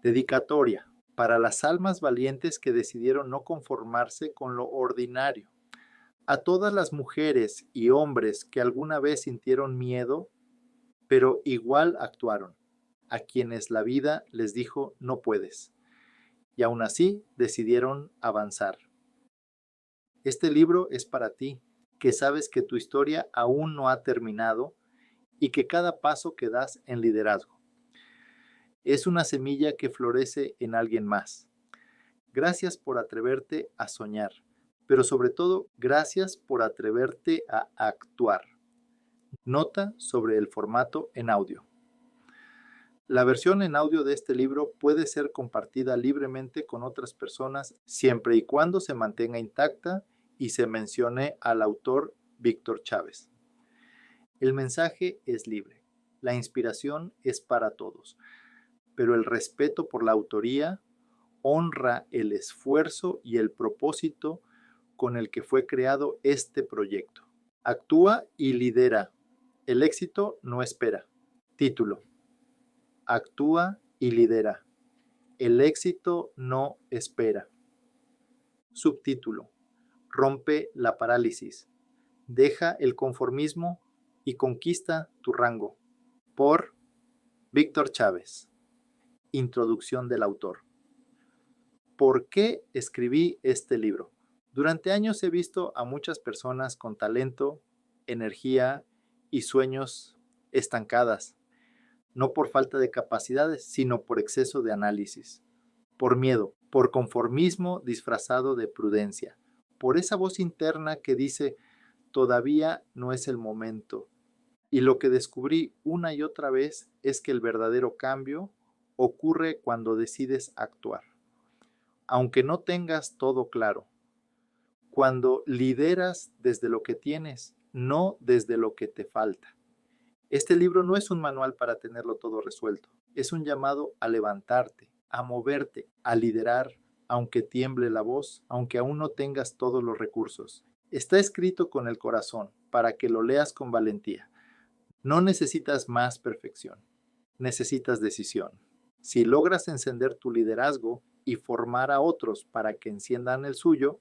Dedicatoria para las almas valientes que decidieron no conformarse con lo ordinario. A todas las mujeres y hombres que alguna vez sintieron miedo, pero igual actuaron, a quienes la vida les dijo no puedes, y aún así decidieron avanzar. Este libro es para ti, que sabes que tu historia aún no ha terminado y que cada paso que das en liderazgo es una semilla que florece en alguien más. Gracias por atreverte a soñar, pero sobre todo, gracias por atreverte a actuar. Nota sobre el formato en audio. La versión en audio de este libro puede ser compartida libremente con otras personas siempre y cuando se mantenga intacta y se mencione al autor Víctor Chávez. El mensaje es libre, la inspiración es para todos, pero el respeto por la autoría honra el esfuerzo y el propósito con el que fue creado este proyecto. Actúa y lidera. El éxito no espera. Título. Actúa y lidera. El éxito no espera. Subtítulo. Rompe la parálisis. Deja el conformismo y conquista tu rango. Por Víctor Chávez. Introducción del autor. ¿Por qué escribí este libro? Durante años he visto a muchas personas con talento, energía y sueños estancadas, no por falta de capacidades, sino por exceso de análisis, por miedo, por conformismo disfrazado de prudencia, por esa voz interna que dice, todavía no es el momento. Y lo que descubrí una y otra vez es que el verdadero cambio ocurre cuando decides actuar. Aunque no tengas todo claro, cuando lideras desde lo que tienes, no desde lo que te falta. Este libro no es un manual para tenerlo todo resuelto, es un llamado a levantarte, a moverte, a liderar, aunque tiemble la voz, aunque aún no tengas todos los recursos. Está escrito con el corazón para que lo leas con valentía. No necesitas más perfección, necesitas decisión. Si logras encender tu liderazgo y formar a otros para que enciendan el suyo,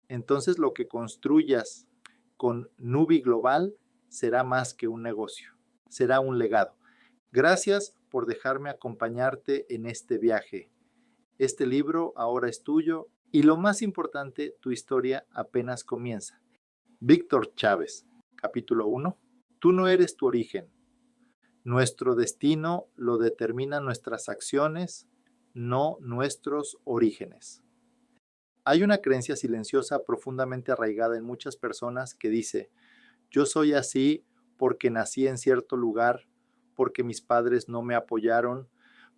entonces lo que construyas con Nubi Global será más que un negocio, será un legado. Gracias por dejarme acompañarte en este viaje. Este libro ahora es tuyo y lo más importante, tu historia apenas comienza. Víctor Chávez, capítulo 1. Tú no eres tu origen. Nuestro destino lo determinan nuestras acciones, no nuestros orígenes. Hay una creencia silenciosa profundamente arraigada en muchas personas que dice, yo soy así porque nací en cierto lugar, porque mis padres no me apoyaron,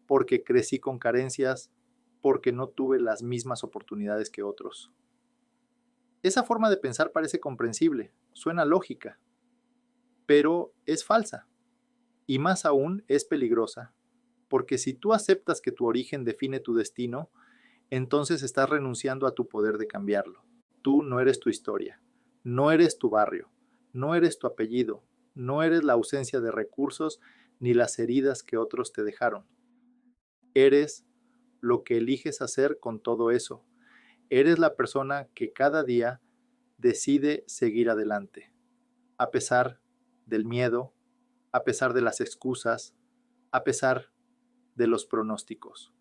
porque crecí con carencias, porque no tuve las mismas oportunidades que otros. Esa forma de pensar parece comprensible, suena lógica, pero es falsa. Y más aún es peligrosa, porque si tú aceptas que tu origen define tu destino, entonces estás renunciando a tu poder de cambiarlo. Tú no eres tu historia, no eres tu barrio, no eres tu apellido, no eres la ausencia de recursos ni las heridas que otros te dejaron. Eres lo que eliges hacer con todo eso. Eres la persona que cada día decide seguir adelante, a pesar del miedo, a pesar de las excusas, a pesar de los pronósticos.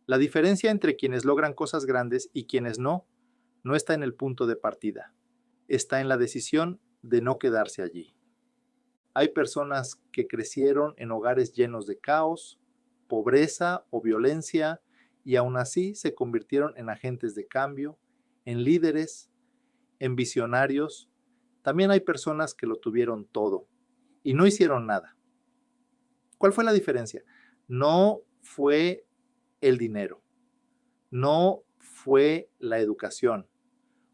La diferencia entre quienes logran cosas grandes y quienes no está en el punto de partida, está en la decisión de no quedarse allí. Hay personas que crecieron en hogares llenos de caos, pobreza o violencia y aún así se convirtieron en agentes de cambio, en líderes, en visionarios. También hay personas que lo tuvieron todo y no hicieron nada. ¿Cuál fue la diferencia? No fue el dinero, no fue la educación,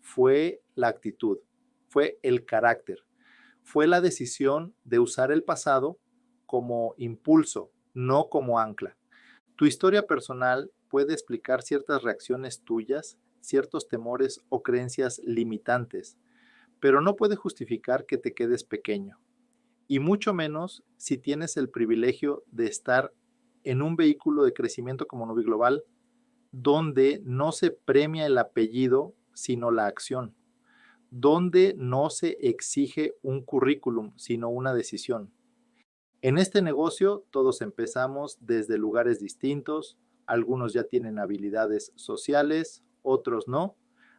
fue la actitud, fue el carácter, fue la decisión de usar el pasado como impulso, no como ancla. Tu historia personal puede explicar ciertas reacciones tuyas, ciertos temores o creencias limitantes, pero no puede justificar que te quedes pequeño, y mucho menos si tienes el privilegio de estar en un vehículo de crecimiento como Nubi Global, donde no se premia el apellido, sino la acción, donde no se exige un currículum, sino una decisión. En este negocio todos empezamos desde lugares distintos, algunos ya tienen habilidades sociales, otros no,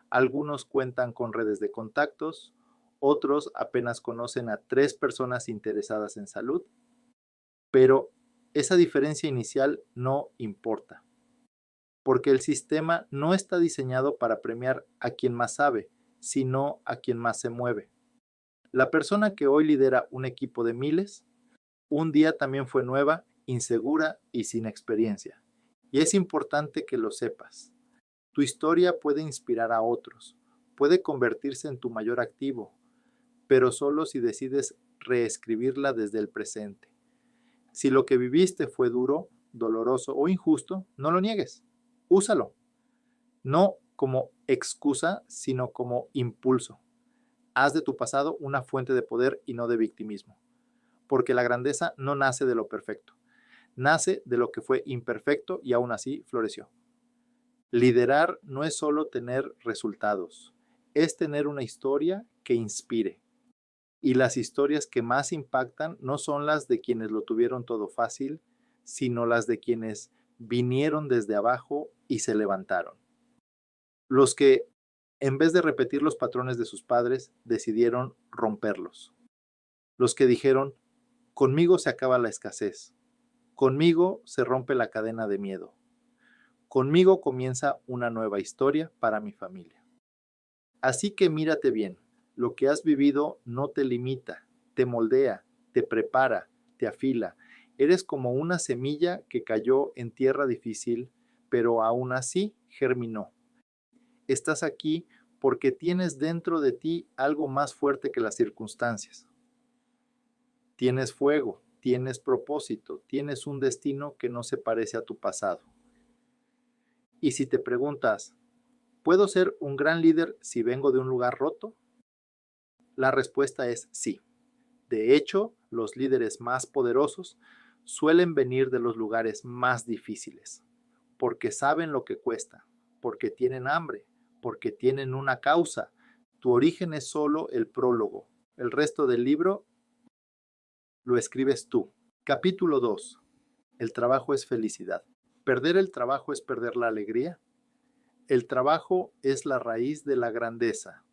algunos cuentan con redes de contactos, otros apenas conocen a 3 personas interesadas en salud, pero esa diferencia inicial no importa, porque el sistema no está diseñado para premiar a quien más sabe, sino a quien más se mueve. La persona que hoy lidera un equipo de miles, un día también fue nueva, insegura y sin experiencia. Y es importante que lo sepas. Tu historia puede inspirar a otros, puede convertirse en tu mayor activo, pero solo si decides reescribirla desde el presente. Si lo que viviste fue duro, doloroso o injusto, no lo niegues. Úsalo. No como excusa, sino como impulso. Haz de tu pasado una fuente de poder y no de victimismo. Porque la grandeza no nace de lo perfecto. Nace de lo que fue imperfecto y aún así floreció. Liderar no es solo tener resultados, es tener una historia que inspire. Y las historias que más impactan no son las de quienes lo tuvieron todo fácil, sino las de quienes vinieron desde abajo y se levantaron. Los que, en vez de repetir los patrones de sus padres, decidieron romperlos. Los que dijeron, conmigo se acaba la escasez, conmigo se rompe la cadena de miedo, conmigo comienza una nueva historia para mi familia. Así que mírate bien, lo que has vivido no te limita, te moldea, te prepara, te afila. Eres como una semilla que cayó en tierra difícil, pero aún así germinó. Estás aquí porque tienes dentro de ti algo más fuerte que las circunstancias. Tienes fuego, tienes propósito, tienes un destino que no se parece a tu pasado. Y si te preguntas, ¿puedo ser un gran líder si vengo de un lugar roto? La respuesta es sí. De hecho, los líderes más poderosos suelen venir de los lugares más difíciles, porque saben lo que cuesta, porque tienen hambre, porque tienen una causa. Tu origen es solo el prólogo. El resto del libro lo escribes tú. Capítulo 2. El trabajo es felicidad. ¿Perder el trabajo es perder la alegría? El trabajo es la raíz de la grandeza.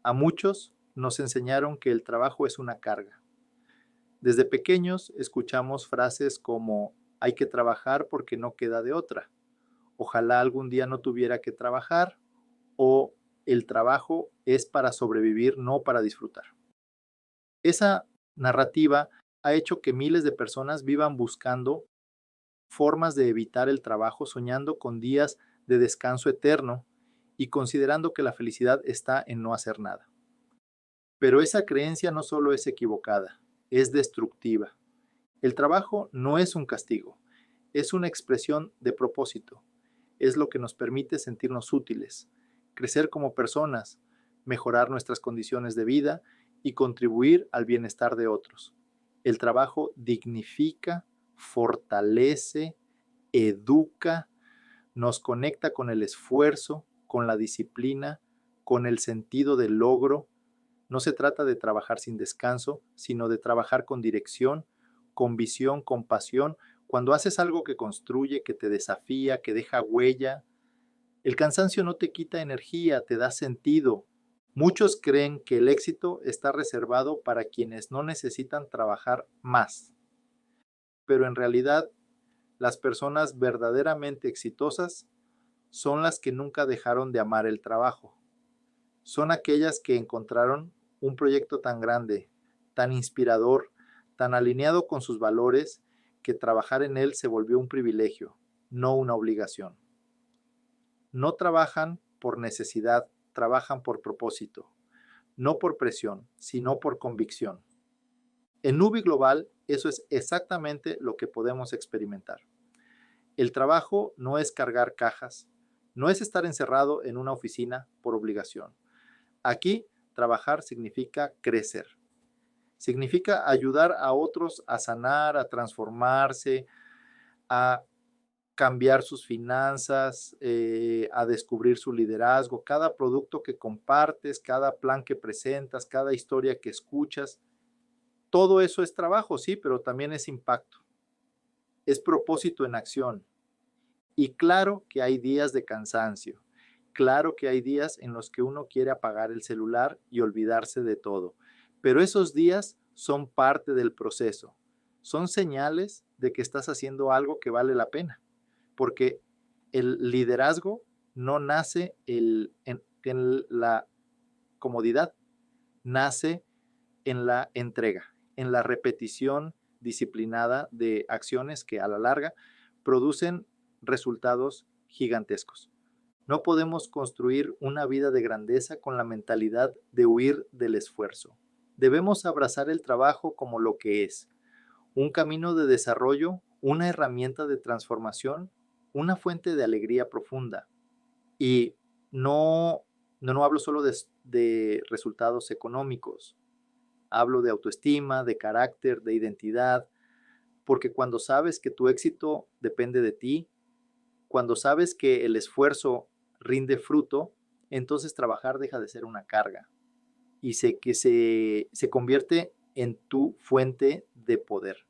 A muchos nos enseñaron que el trabajo es una carga. Desde pequeños escuchamos frases como hay que trabajar porque no queda de otra. Ojalá algún día no tuviera que trabajar o el trabajo es para sobrevivir, no para disfrutar. Esa narrativa ha hecho que miles de personas vivan buscando formas de evitar el trabajo, soñando con días de descanso eterno y considerando que la felicidad está en no hacer nada. Pero esa creencia no solo es equivocada, es destructiva. El trabajo no es un castigo, es una expresión de propósito. Es lo que nos permite sentirnos útiles, crecer como personas, mejorar nuestras condiciones de vida y contribuir al bienestar de otros. El trabajo dignifica, fortalece, educa, nos conecta con el esfuerzo, con la disciplina, con el sentido del logro. No se trata de trabajar sin descanso, sino de trabajar con dirección, con visión, con pasión. Cuando haces algo que construye, que te desafía, que deja huella, el cansancio no te quita energía, te da sentido. Muchos creen que el éxito está reservado para quienes no necesitan trabajar más, pero en realidad las personas verdaderamente exitosas son las que nunca dejaron de amar el trabajo. Son aquellas que encontraron un proyecto tan grande, tan inspirador, tan alineado con sus valores, que trabajar en él se volvió un privilegio, no una obligación. No trabajan por necesidad, trabajan por propósito, no por presión, sino por convicción. En Nubi Global, eso es exactamente lo que podemos experimentar. El trabajo no es cargar cajas, no es estar encerrado en una oficina por obligación. Aquí, trabajar significa crecer. Significa ayudar a otros a sanar, a transformarse, a cambiar sus finanzas, a descubrir su liderazgo, cada producto que compartes, cada plan que presentas, cada historia que escuchas, todo eso es trabajo, sí, pero también es impacto, es propósito en acción. Y claro que hay días de cansancio, claro que hay días en los que uno quiere apagar el celular y olvidarse de todo, pero esos días son parte del proceso, son señales de que estás haciendo algo que vale la pena, porque el liderazgo no nace en la comodidad, nace en la entrega, en la repetición disciplinada de acciones que a la larga producen resultados gigantescos. No podemos construir una vida de grandeza con la mentalidad de huir del esfuerzo. Debemos abrazar el trabajo como lo que es, un camino de desarrollo, una herramienta de transformación, una fuente de alegría profunda. Y no hablo solo de resultados económicos, hablo de autoestima, de carácter, de identidad, porque cuando sabes que tu éxito depende de ti, cuando sabes que el esfuerzo rinde fruto, entonces trabajar deja de ser una carga y se convierte en tu fuente de poder.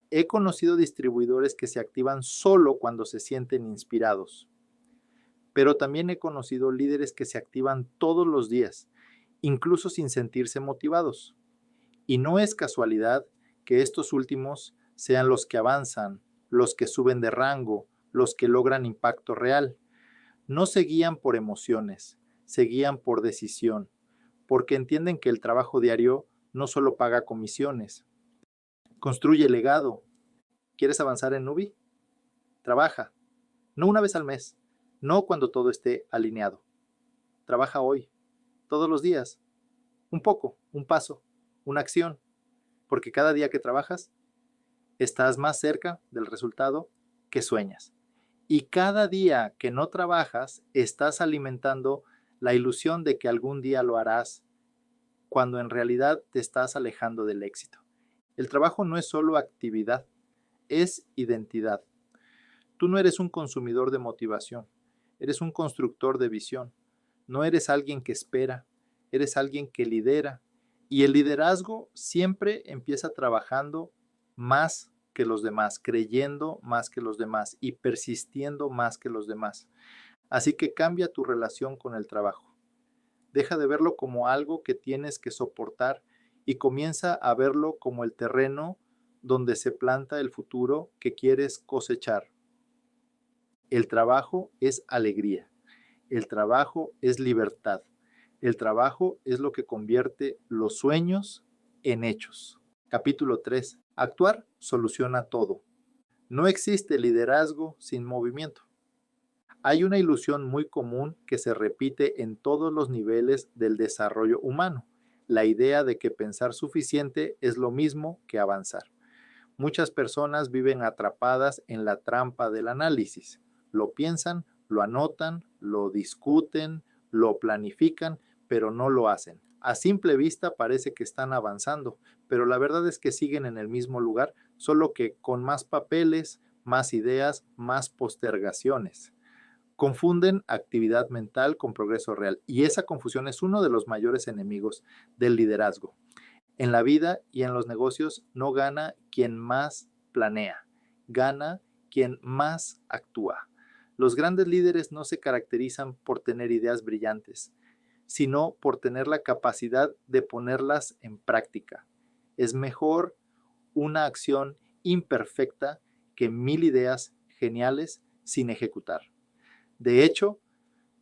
He conocido distribuidores que se activan solo cuando se sienten inspirados, pero también he conocido líderes que se activan todos los días, incluso sin sentirse motivados. Y no es casualidad que estos últimos sean los que avanzan, los que suben de rango, los que logran impacto real. No se guían por emociones, se guían por decisión, porque entienden que el trabajo diario no solo paga comisiones, construye legado. ¿Quieres avanzar en Nubi? Trabaja, no una vez al mes, no cuando todo esté alineado. Trabaja hoy, todos los días, un poco, un paso, una acción, porque cada día que trabajas, estás más cerca del resultado que sueñas. Y cada día que no trabajas, estás alimentando la ilusión de que algún día lo harás, cuando en realidad te estás alejando del éxito. El trabajo no es solo actividad, es identidad. Tú no eres un consumidor de motivación, eres un constructor de visión. No eres alguien que espera, eres alguien que lidera. Y el liderazgo siempre empieza trabajando más que los demás, creyendo más que los demás y persistiendo más que los demás. Así que cambia tu relación con el trabajo. Deja de verlo como algo que tienes que soportar y comienza a verlo como el terreno donde se planta el futuro que quieres cosechar. El trabajo es alegría. El trabajo es libertad. El trabajo es lo que convierte los sueños en hechos. Capítulo 3. Actuar soluciona todo. No existe liderazgo sin movimiento. Hay una ilusión muy común que se repite en todos los niveles del desarrollo humano, la idea de que pensar suficiente es lo mismo que avanzar. Muchas personas viven atrapadas en la trampa del análisis. Lo piensan, lo anotan, lo discuten, lo planifican, pero no lo hacen. A simple vista parece que están avanzando, pero la verdad es que siguen en el mismo lugar, solo que con más papeles, más ideas, más postergaciones. Confunden actividad mental con progreso real y esa confusión es uno de los mayores enemigos del liderazgo. En la vida y en los negocios no gana quien más planea, gana quien más actúa. Los grandes líderes no se caracterizan por tener ideas brillantes, sino por tener la capacidad de ponerlas en práctica. Es mejor una acción imperfecta que 1000 ideas geniales sin ejecutar. De hecho,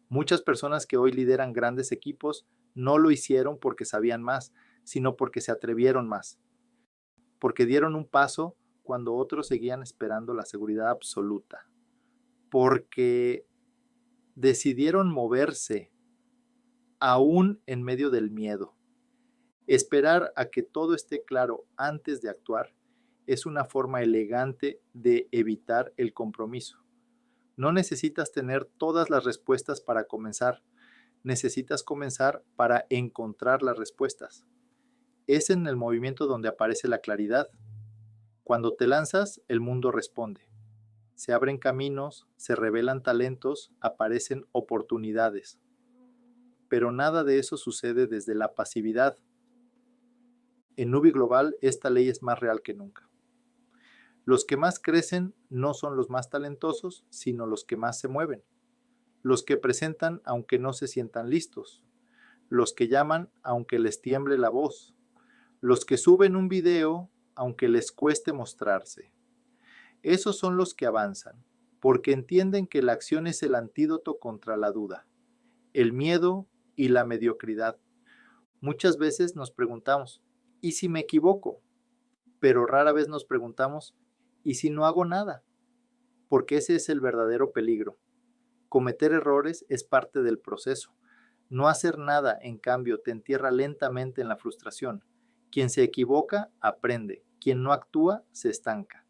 muchas personas que hoy lideran grandes equipos no lo hicieron porque sabían más, sino porque se atrevieron más, porque dieron un paso cuando otros seguían esperando la seguridad absoluta, porque decidieron moverse aún en medio del miedo. Esperar a que todo esté claro antes de actuar es una forma elegante de evitar el compromiso. No necesitas tener todas las respuestas para comenzar, necesitas comenzar para encontrar las respuestas. Es en el movimiento donde aparece la claridad. Cuando te lanzas, el mundo responde. se abren caminos, se revelan talentos, aparecen oportunidades. Pero nada de eso sucede desde la pasividad. En Nubi Global esta ley es más real que nunca. Los que más crecen no son los más talentosos, sino los que más se mueven. Los que presentan aunque no se sientan listos. Los que llaman aunque les tiemble la voz. Los que suben un video aunque les cueste mostrarse. Esos son los que avanzan, porque entienden que la acción es el antídoto contra la duda, el miedo y la mediocridad. Muchas veces nos preguntamos, ¿y si me equivoco? Pero rara vez nos preguntamos, ¿y si no hago nada? Porque ese es el verdadero peligro. Cometer errores es parte del proceso. No hacer nada, en cambio, te entierra lentamente en la frustración. Quien se equivoca, aprende. Quien no actúa, se estanca.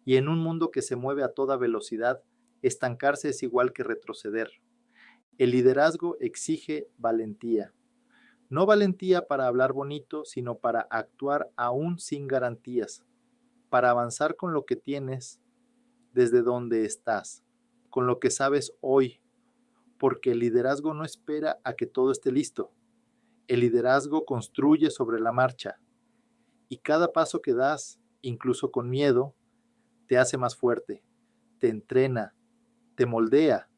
Y en un mundo que se mueve a toda velocidad, estancarse es igual que retroceder. El liderazgo exige valentía. No valentía para hablar bonito, sino para actuar aún sin garantías, para avanzar con lo que tienes desde donde estás, con lo que sabes hoy, porque el liderazgo no espera a que todo esté listo. El liderazgo construye sobre la marcha y cada paso que das, incluso con miedo, te hace más fuerte, te entrena, te moldea,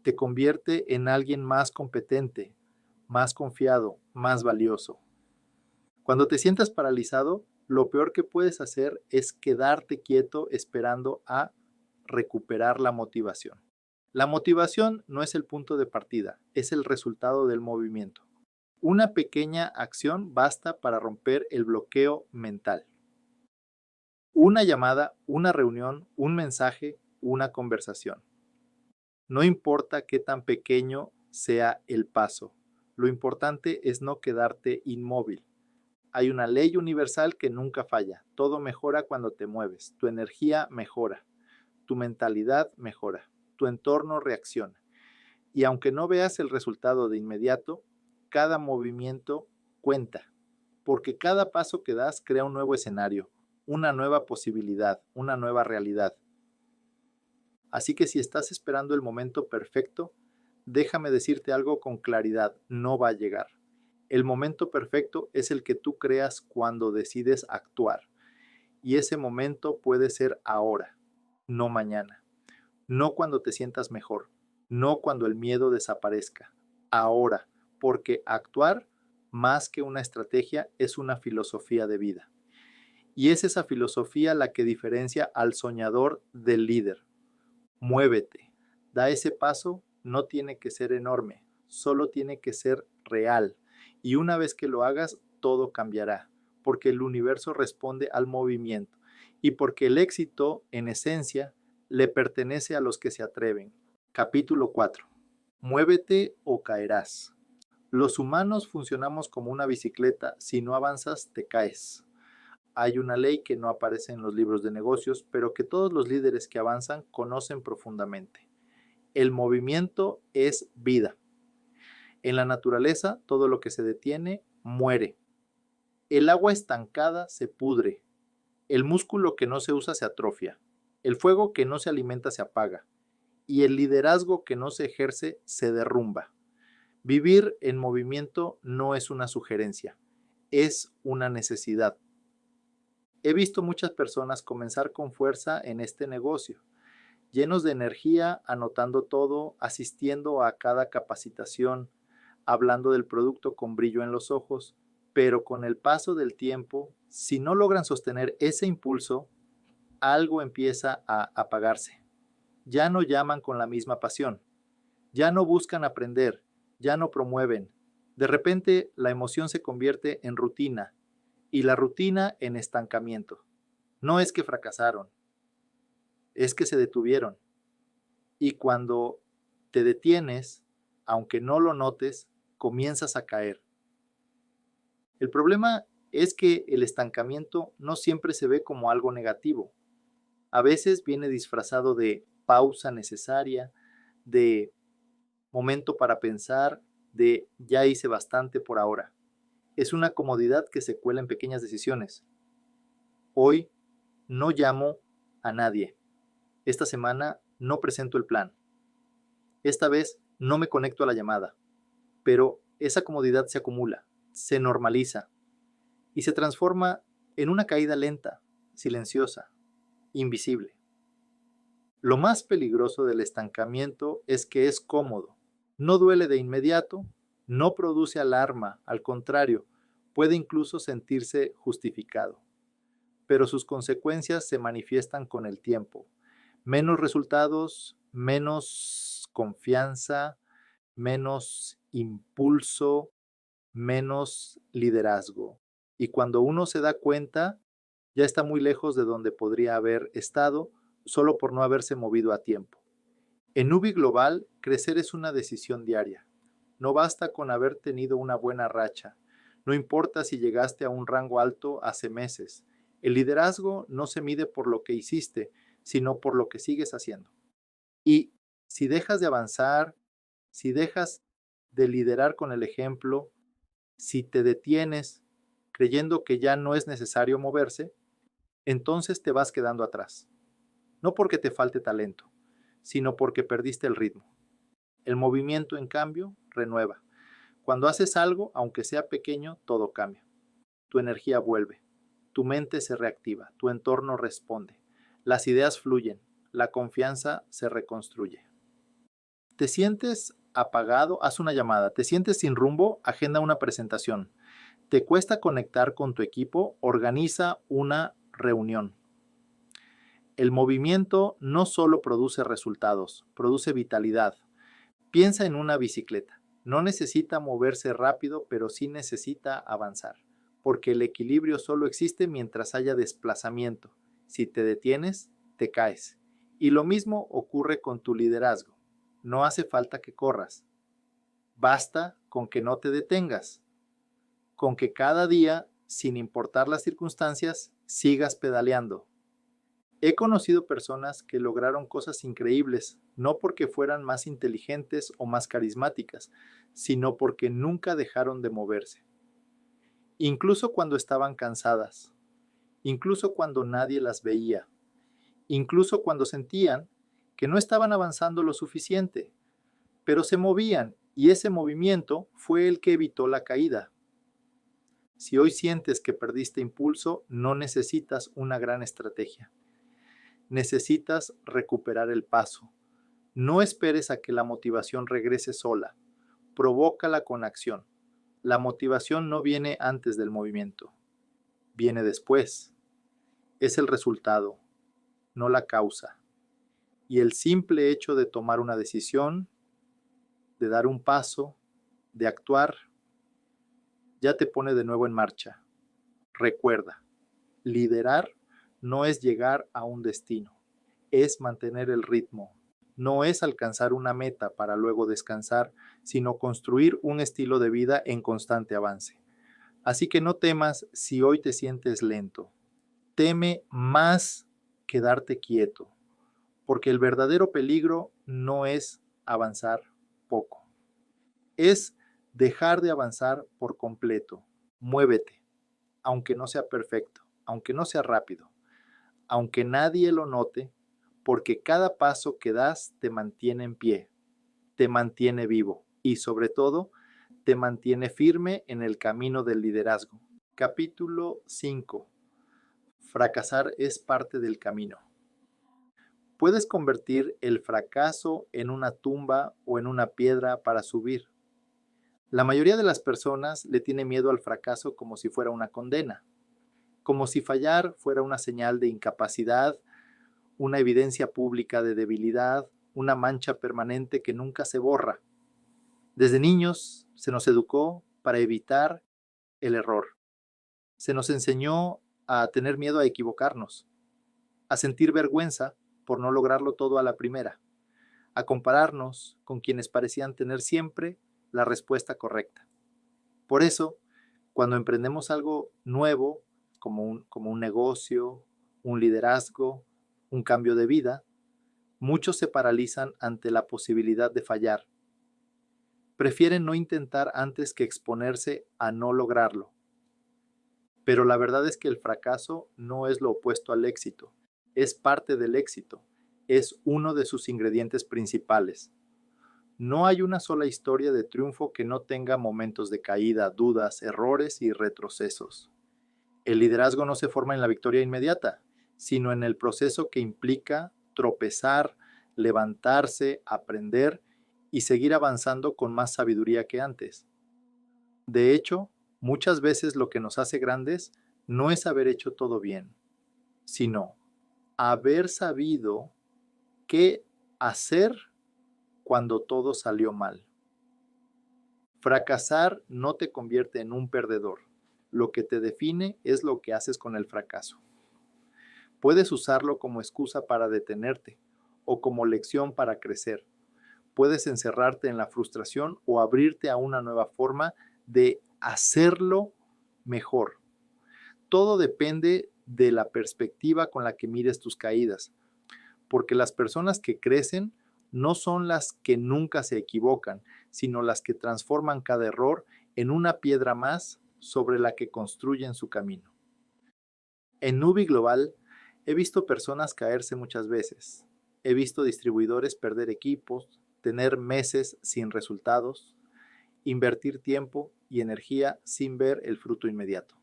te convierte en alguien más competente, más confiado, más valioso. Cuando te sientas paralizado, lo peor que puedes hacer es quedarte quieto esperando a recuperar la motivación. La motivación no es el punto de partida, es el resultado del movimiento. Una pequeña acción basta para romper el bloqueo mental. Una llamada, una reunión, un mensaje, una conversación. No importa qué tan pequeño sea el paso, lo importante es no quedarte inmóvil. Hay una ley universal que nunca falla. Todo mejora cuando te mueves. Tu energía mejora. Tu mentalidad mejora. Tu entorno reacciona. Y aunque no veas el resultado de inmediato, cada movimiento cuenta. Porque cada paso que das crea un nuevo escenario, una nueva posibilidad, una nueva realidad. Así que si estás esperando el momento perfecto, déjame decirte algo con claridad. No va a llegar. El momento perfecto es el que tú creas cuando decides actuar. Y ese momento puede ser ahora, no mañana. No cuando te sientas mejor, no cuando el miedo desaparezca. Ahora, porque actuar, más que una estrategia, es una filosofía de vida. Y es esa filosofía la que diferencia al soñador del líder. Muévete, da ese paso, no tiene que ser enorme, solo tiene que ser real. Y una vez que lo hagas, todo cambiará, porque el universo responde al movimiento y porque el éxito, en esencia, le pertenece a los que se atreven. Capítulo 4. Muévete o caerás. Los humanos funcionamos como una bicicleta, si no avanzas, te caes. Hay una ley que no aparece en los libros de negocios, pero que todos los líderes que avanzan conocen profundamente. El movimiento es vida. En la naturaleza, todo lo que se detiene, muere. El agua estancada se pudre. El músculo que no se usa se atrofia. El fuego que no se alimenta se apaga. Y el liderazgo que no se ejerce se derrumba. Vivir en movimiento no es una sugerencia, es una necesidad. He visto muchas personas comenzar con fuerza en este negocio, llenos de energía, anotando todo, asistiendo a cada capacitación, hablando del producto con brillo en los ojos, pero con el paso del tiempo, si no logran sostener ese impulso, algo empieza a apagarse. Ya no llaman con la misma pasión, ya no buscan aprender, ya no promueven. De repente la emoción se convierte en rutina y la rutina en estancamiento. No es que fracasaron, es que se detuvieron. Y cuando te detienes, aunque no lo notes, comienzas a caer. El problema es que el estancamiento no siempre se ve como algo negativo. A veces viene disfrazado de pausa necesaria, de momento para pensar, de ya hice bastante por ahora. Es una comodidad que se cuela en pequeñas decisiones. Hoy no llamo a nadie. Esta semana no presento el plan. Esta vez no me conecto a la llamada. Pero esa comodidad se acumula, se normaliza y se transforma en una caída lenta, silenciosa, invisible. Lo más peligroso del estancamiento es que es cómodo, no duele de inmediato, no produce alarma, al contrario, puede incluso sentirse justificado. Pero sus consecuencias se manifiestan con el tiempo. Menos resultados, menos confianza, menos impulso, menos liderazgo. Y cuando uno se da cuenta, ya está muy lejos de donde podría haber estado solo por no haberse movido a tiempo. En UBI Global, crecer es una decisión diaria. No basta con haber tenido una buena racha. No importa si llegaste a un rango alto hace meses. El liderazgo no se mide por lo que hiciste, sino por lo que sigues haciendo. Y si dejas de avanzar, si dejas de liderar con el ejemplo, si te detienes creyendo que ya no es necesario moverse, entonces te vas quedando atrás. No porque te falte talento, sino porque perdiste el ritmo. El movimiento, en cambio, renueva. Cuando haces algo, aunque sea pequeño, todo cambia. Tu energía vuelve, tu mente se reactiva, tu entorno responde, las ideas fluyen, la confianza se reconstruye. ¿Te sientes apagado? Haz una llamada. ¿Te sientes sin rumbo? Agenda una presentación. ¿Te cuesta conectar con tu equipo? Organiza una reunión. El movimiento no solo produce resultados, produce vitalidad. Piensa en una bicicleta. No necesita moverse rápido, pero sí necesita avanzar, porque el equilibrio solo existe mientras haya desplazamiento. Si te detienes, te caes. Y lo mismo ocurre con tu liderazgo. No hace falta que corras. Basta con que no te detengas, con que cada día, sin importar las circunstancias, sigas pedaleando. He conocido personas que lograron cosas increíbles, no porque fueran más inteligentes o más carismáticas, sino porque nunca dejaron de moverse. Incluso cuando estaban cansadas, incluso cuando nadie las veía, incluso cuando sentían que no estaban avanzando lo suficiente, pero se movían y ese movimiento fue el que evitó la caída. Si hoy sientes que perdiste impulso, no necesitas una gran estrategia. Necesitas recuperar el paso. No esperes a que la motivación regrese sola. Provócala con acción. La motivación no viene antes del movimiento. Viene después. Es el resultado, no la causa. Y el simple hecho de tomar una decisión, de dar un paso, de actuar, ya te pone de nuevo en marcha. Recuerda, liderar no es llegar a un destino, es mantener el ritmo. No es alcanzar una meta para luego descansar, sino construir un estilo de vida en constante avance. Así que no temas si hoy te sientes lento. Teme más quedarte quieto, porque el verdadero peligro no es avanzar poco, es dejar de avanzar por completo. Muévete, aunque no sea perfecto, aunque no sea rápido, aunque nadie lo note, porque cada paso que das te mantiene en pie, te mantiene vivo y sobre todo te mantiene firme en el camino del liderazgo. Capítulo 5. Fracasar es parte del camino. Puedes convertir el fracaso en una tumba o en una piedra para subir. La mayoría de las personas le tiene miedo al fracaso como si fuera una condena, como si fallar fuera una señal de incapacidad, una evidencia pública de debilidad, una mancha permanente que nunca se borra. Desde niños se nos educó para evitar el error. Se nos enseñó a tener miedo a equivocarnos, a sentir vergüenza por no lograrlo todo a la primera, a compararnos con quienes parecían tener siempre la respuesta correcta. Por eso, cuando emprendemos algo nuevo, como un negocio, un liderazgo, un cambio de vida, muchos se paralizan ante la posibilidad de fallar. Prefieren no intentar antes que exponerse a no lograrlo. Pero la verdad es que el fracaso no es lo opuesto al éxito, es parte del éxito. es uno de sus ingredientes principales. No hay una sola historia de triunfo que no tenga momentos de caída, dudas, errores y retrocesos. El liderazgo no se forma en la victoria inmediata, sino en el proceso que implica tropezar, levantarse, aprender y seguir avanzando con más sabiduría que antes. De hecho, muchas veces lo que nos hace grandes no es haber hecho todo bien, sino haber sabido qué hacer cuando todo salió mal. Fracasar no te convierte en un perdedor. Lo que te define es lo que haces con el fracaso. Puedes usarlo como excusa para detenerte o como lección para crecer. Puedes encerrarte en la frustración o abrirte a una nueva forma de hacerlo mejor. Todo depende de la perspectiva con la que mires tus caídas, porque las personas que crecen no son las que nunca se equivocan, sino las que transforman cada error en una piedra más sobre la que construyen su camino. En Nubi Global he visto personas caerse muchas veces. He visto distribuidores perder equipos, tener meses sin resultados, invertir tiempo y energía sin ver el fruto inmediato.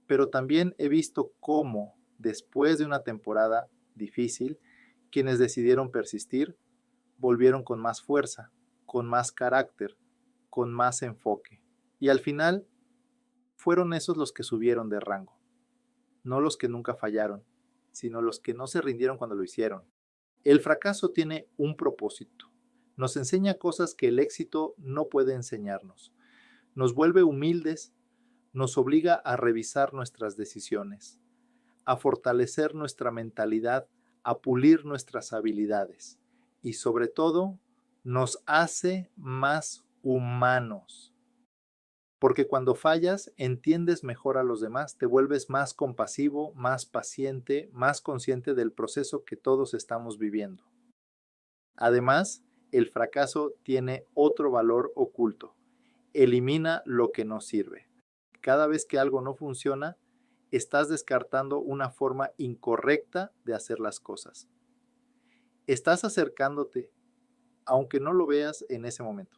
Pero también he visto cómo, después de una temporada difícil, quienes decidieron persistir volvieron con más fuerza, con más carácter, con más enfoque. Y al final, fueron esos los que subieron de rango. No los que nunca fallaron, sino los que no se rindieron cuando lo hicieron. El fracaso tiene un propósito. Nos enseña cosas que el éxito no puede enseñarnos. Nos vuelve humildes, nos obliga a revisar nuestras decisiones, a fortalecer nuestra mentalidad, a pulir nuestras habilidades y sobre todo nos hace más humanos. Porque cuando fallas, entiendes mejor a los demás, te vuelves más compasivo, más paciente, más consciente del proceso que todos estamos viviendo. Además, el fracaso tiene otro valor oculto. Elimina lo que no sirve. Cada vez que algo no funciona, estás descartando una forma incorrecta de hacer las cosas. Estás acercándote, aunque no lo veas en ese momento,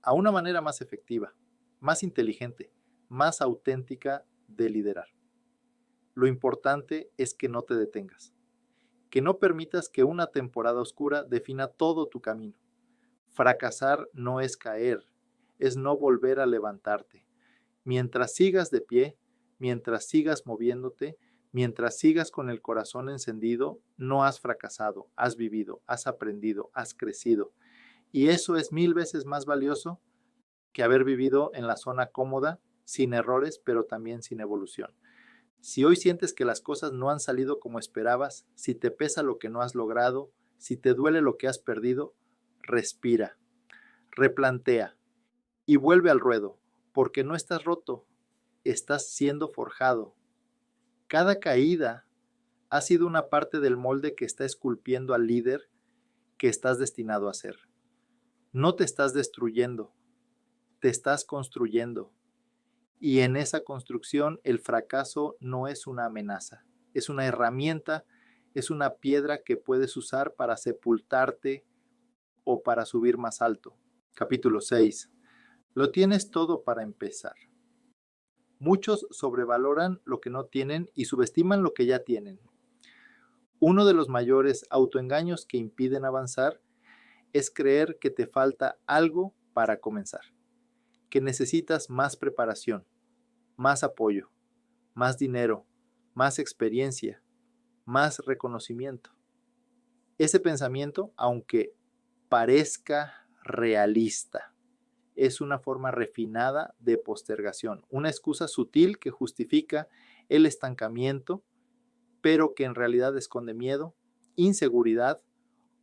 a una manera más efectiva, más inteligente, más auténtica de liderar. Lo importante es que no te detengas, que no permitas que una temporada oscura defina todo tu camino. Fracasar no es caer, es no volver a levantarte. Mientras sigas de pie, mientras sigas moviéndote, mientras sigas con el corazón encendido, no has fracasado, has vivido, has aprendido, has crecido. Y eso es 1000 veces más valioso que haber vivido en la zona cómoda, sin errores, pero también sin evolución. Si hoy sientes que las cosas no han salido como esperabas, si te pesa lo que no has logrado, si te duele lo que has perdido, respira, replantea y vuelve al ruedo, porque no estás roto, estás siendo forjado. Cada caída ha sido una parte del molde que está esculpiendo al líder que estás destinado a ser. No te estás destruyendo, te estás construyendo. Y en esa construcción el fracaso no es una amenaza, es una herramienta, es una piedra que puedes usar para sepultarte o para subir más alto. Capítulo 6. Lo tienes todo para empezar. Muchos sobrevaloran lo que no tienen y subestiman lo que ya tienen. Uno de los mayores autoengaños que impiden avanzar es creer que te falta algo para comenzar, que necesitas más preparación, más apoyo, más dinero, más experiencia, más reconocimiento. Ese pensamiento, aunque parezca realista, es una forma refinada de postergación, una excusa sutil que justifica el estancamiento, pero que en realidad esconde miedo, inseguridad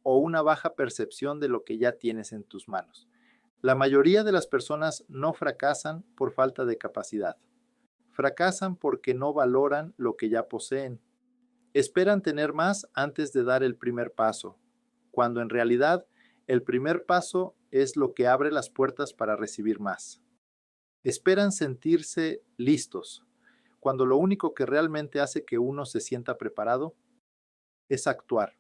o una baja percepción de lo que ya tienes en tus manos. La mayoría de las personas no fracasan por falta de capacidad. Fracasan porque no valoran lo que ya poseen. Esperan tener más antes de dar el primer paso, cuando en realidad el primer paso es lo que abre las puertas para recibir más. Esperan sentirse listos, cuando lo único que realmente hace que uno se sienta preparado es actuar.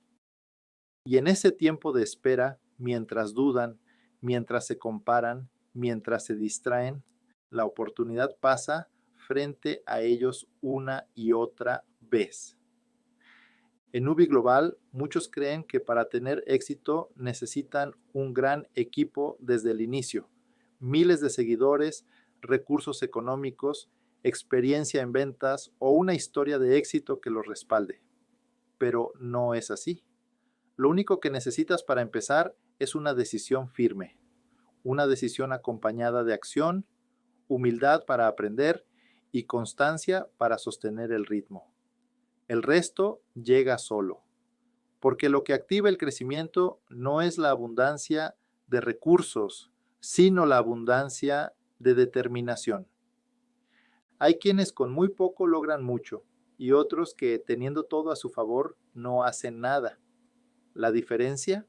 Y en ese tiempo de espera, mientras dudan, mientras se comparan, mientras se distraen, la oportunidad pasa frente a ellos una y otra vez. En Nubi Global, muchos creen que para tener éxito necesitan un gran equipo desde el inicio, miles de seguidores, recursos económicos, experiencia en ventas o una historia de éxito que los respalde. Pero no es así. Lo único que necesitas para empezar es una decisión firme, una decisión acompañada de acción, humildad para aprender y constancia para sostener el ritmo. El resto llega solo, porque lo que activa el crecimiento no es la abundancia de recursos, sino la abundancia de determinación. Hay quienes con muy poco logran mucho y otros que teniendo todo a su favor no hacen nada. La diferencia,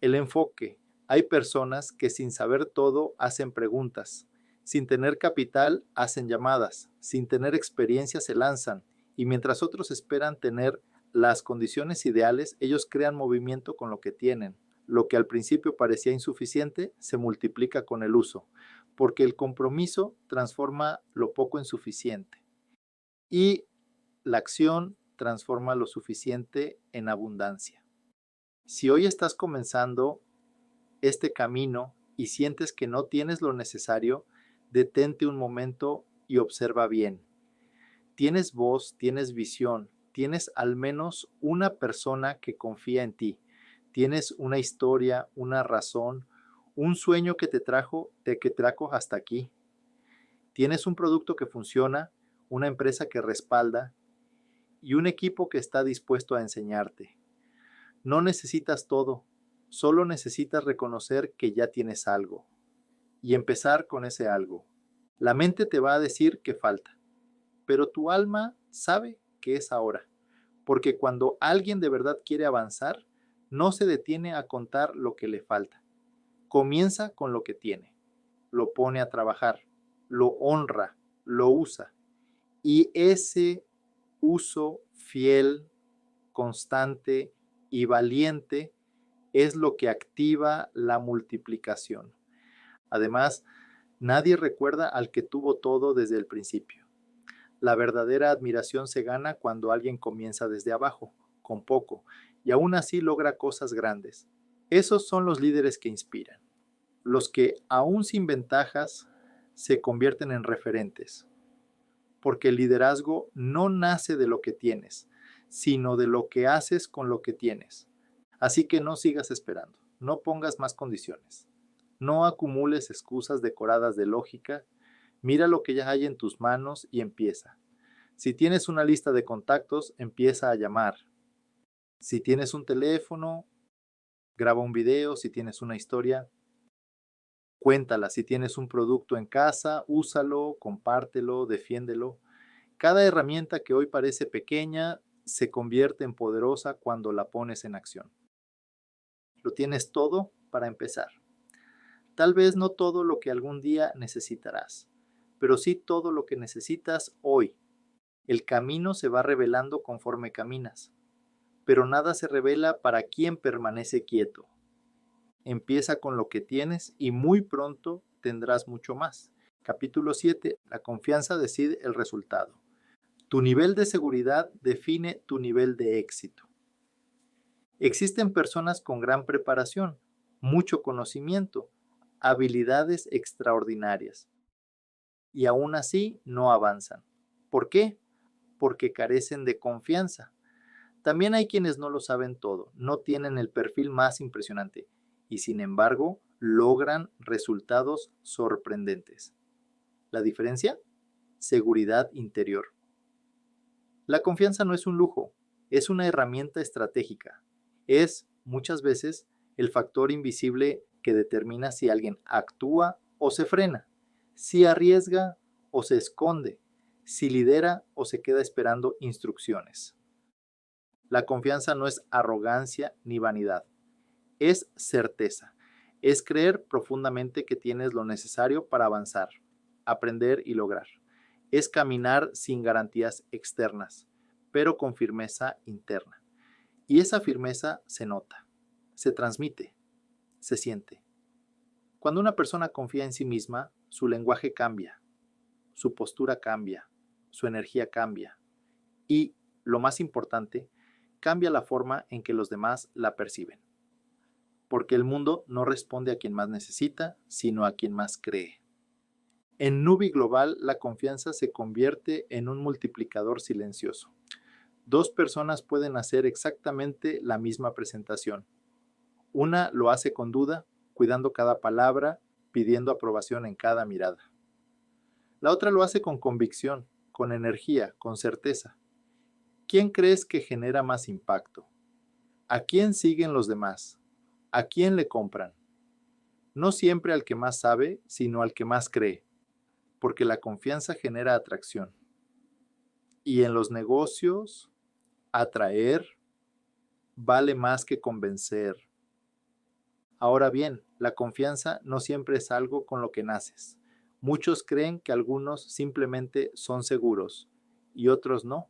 el enfoque. Hay personas que sin saber todo hacen preguntas, sin tener capital hacen llamadas, sin tener experiencia se lanzan, y mientras otros esperan tener las condiciones ideales, ellos crean movimiento con lo que tienen. Lo que al principio parecía insuficiente se multiplica con el uso, porque el compromiso transforma lo poco en suficiente y la acción transforma lo suficiente en abundancia. Si hoy estás comenzando este camino y sientes que no tienes lo necesario, detente un momento y observa bien. Tienes voz, tienes visión, tienes al menos una persona que confía en ti. Tienes una historia, una razón, un sueño que te trajo hasta aquí. Tienes un producto que funciona, una empresa que respalda y un equipo que está dispuesto a enseñarte. No necesitas todo, solo necesitas reconocer que ya tienes algo y empezar con ese algo. La mente te va a decir que falta, pero tu alma sabe que es ahora, porque cuando alguien de verdad quiere avanzar, no se detiene a contar lo que le falta. Comienza con lo que tiene, lo pone a trabajar, lo honra, lo usa. Y ese uso fiel, constante y valiente es lo que activa la multiplicación. Además, nadie recuerda al que tuvo todo desde el principio. La verdadera admiración se gana cuando alguien comienza desde abajo, con poco, y aún así logra cosas grandes. Esos son los líderes que inspiran, los que, aún sin ventajas, se convierten en referentes, porque el liderazgo no nace de lo que tienes, sino de lo que haces con lo que tienes. Así que no sigas esperando, no pongas más condiciones, no acumules excusas decoradas de lógica, mira lo que ya hay en tus manos y empieza. Si tienes una lista de contactos, empieza a llamar. Si tienes un teléfono, graba un video. Si tienes una historia, cuéntala. Si tienes un producto en casa, úsalo, compártelo, defiéndelo. Cada herramienta que hoy parece pequeña se convierte en poderosa cuando la pones en acción. Lo tienes todo para empezar. Tal vez no todo lo que algún día necesitarás, pero sí todo lo que necesitas hoy. El camino se va revelando conforme caminas, pero nada se revela para quien permanece quieto. Empieza con lo que tienes y muy pronto tendrás mucho más. Capítulo 7. La confianza decide el resultado. Tu nivel de seguridad define tu nivel de éxito. Existen personas con gran preparación, mucho conocimiento, habilidades extraordinarias, y aún así no avanzan. ¿Por qué? Porque carecen de confianza. También hay quienes no lo saben todo, no tienen el perfil más impresionante y sin embargo logran resultados sorprendentes. ¿La diferencia? Seguridad interior. La confianza no es un lujo, es una herramienta estratégica. Es, muchas veces, el factor invisible que determina si alguien actúa o se frena, si arriesga o se esconde, si lidera o se queda esperando instrucciones. La confianza no es arrogancia ni vanidad, es certeza, es creer profundamente que tienes lo necesario para avanzar, aprender y lograr. Es caminar sin garantías externas, pero con firmeza interna. Y esa firmeza se nota. se transmite, se siente. Cuando una persona confía en sí misma, su lenguaje cambia, su postura cambia, su energía cambia y, lo más importante, cambia la forma en que los demás la perciben. Porque el mundo no responde a quien más necesita, sino a quien más cree. En Nubi Global, la confianza se convierte en un multiplicador silencioso. Dos personas pueden hacer exactamente la misma presentación. Una lo hace con duda, cuidando cada palabra, pidiendo aprobación en cada mirada. La otra lo hace con convicción, con energía, con certeza. ¿Quién crees que genera más impacto? ¿A quién siguen los demás? ¿A quién le compran? No siempre al que más sabe, sino al que más cree, porque la confianza genera atracción. Y en los negocios, atraer vale más que convencer. Ahora bien, la confianza no siempre es algo con lo que naces. Muchos creen que algunos simplemente son seguros y otros no.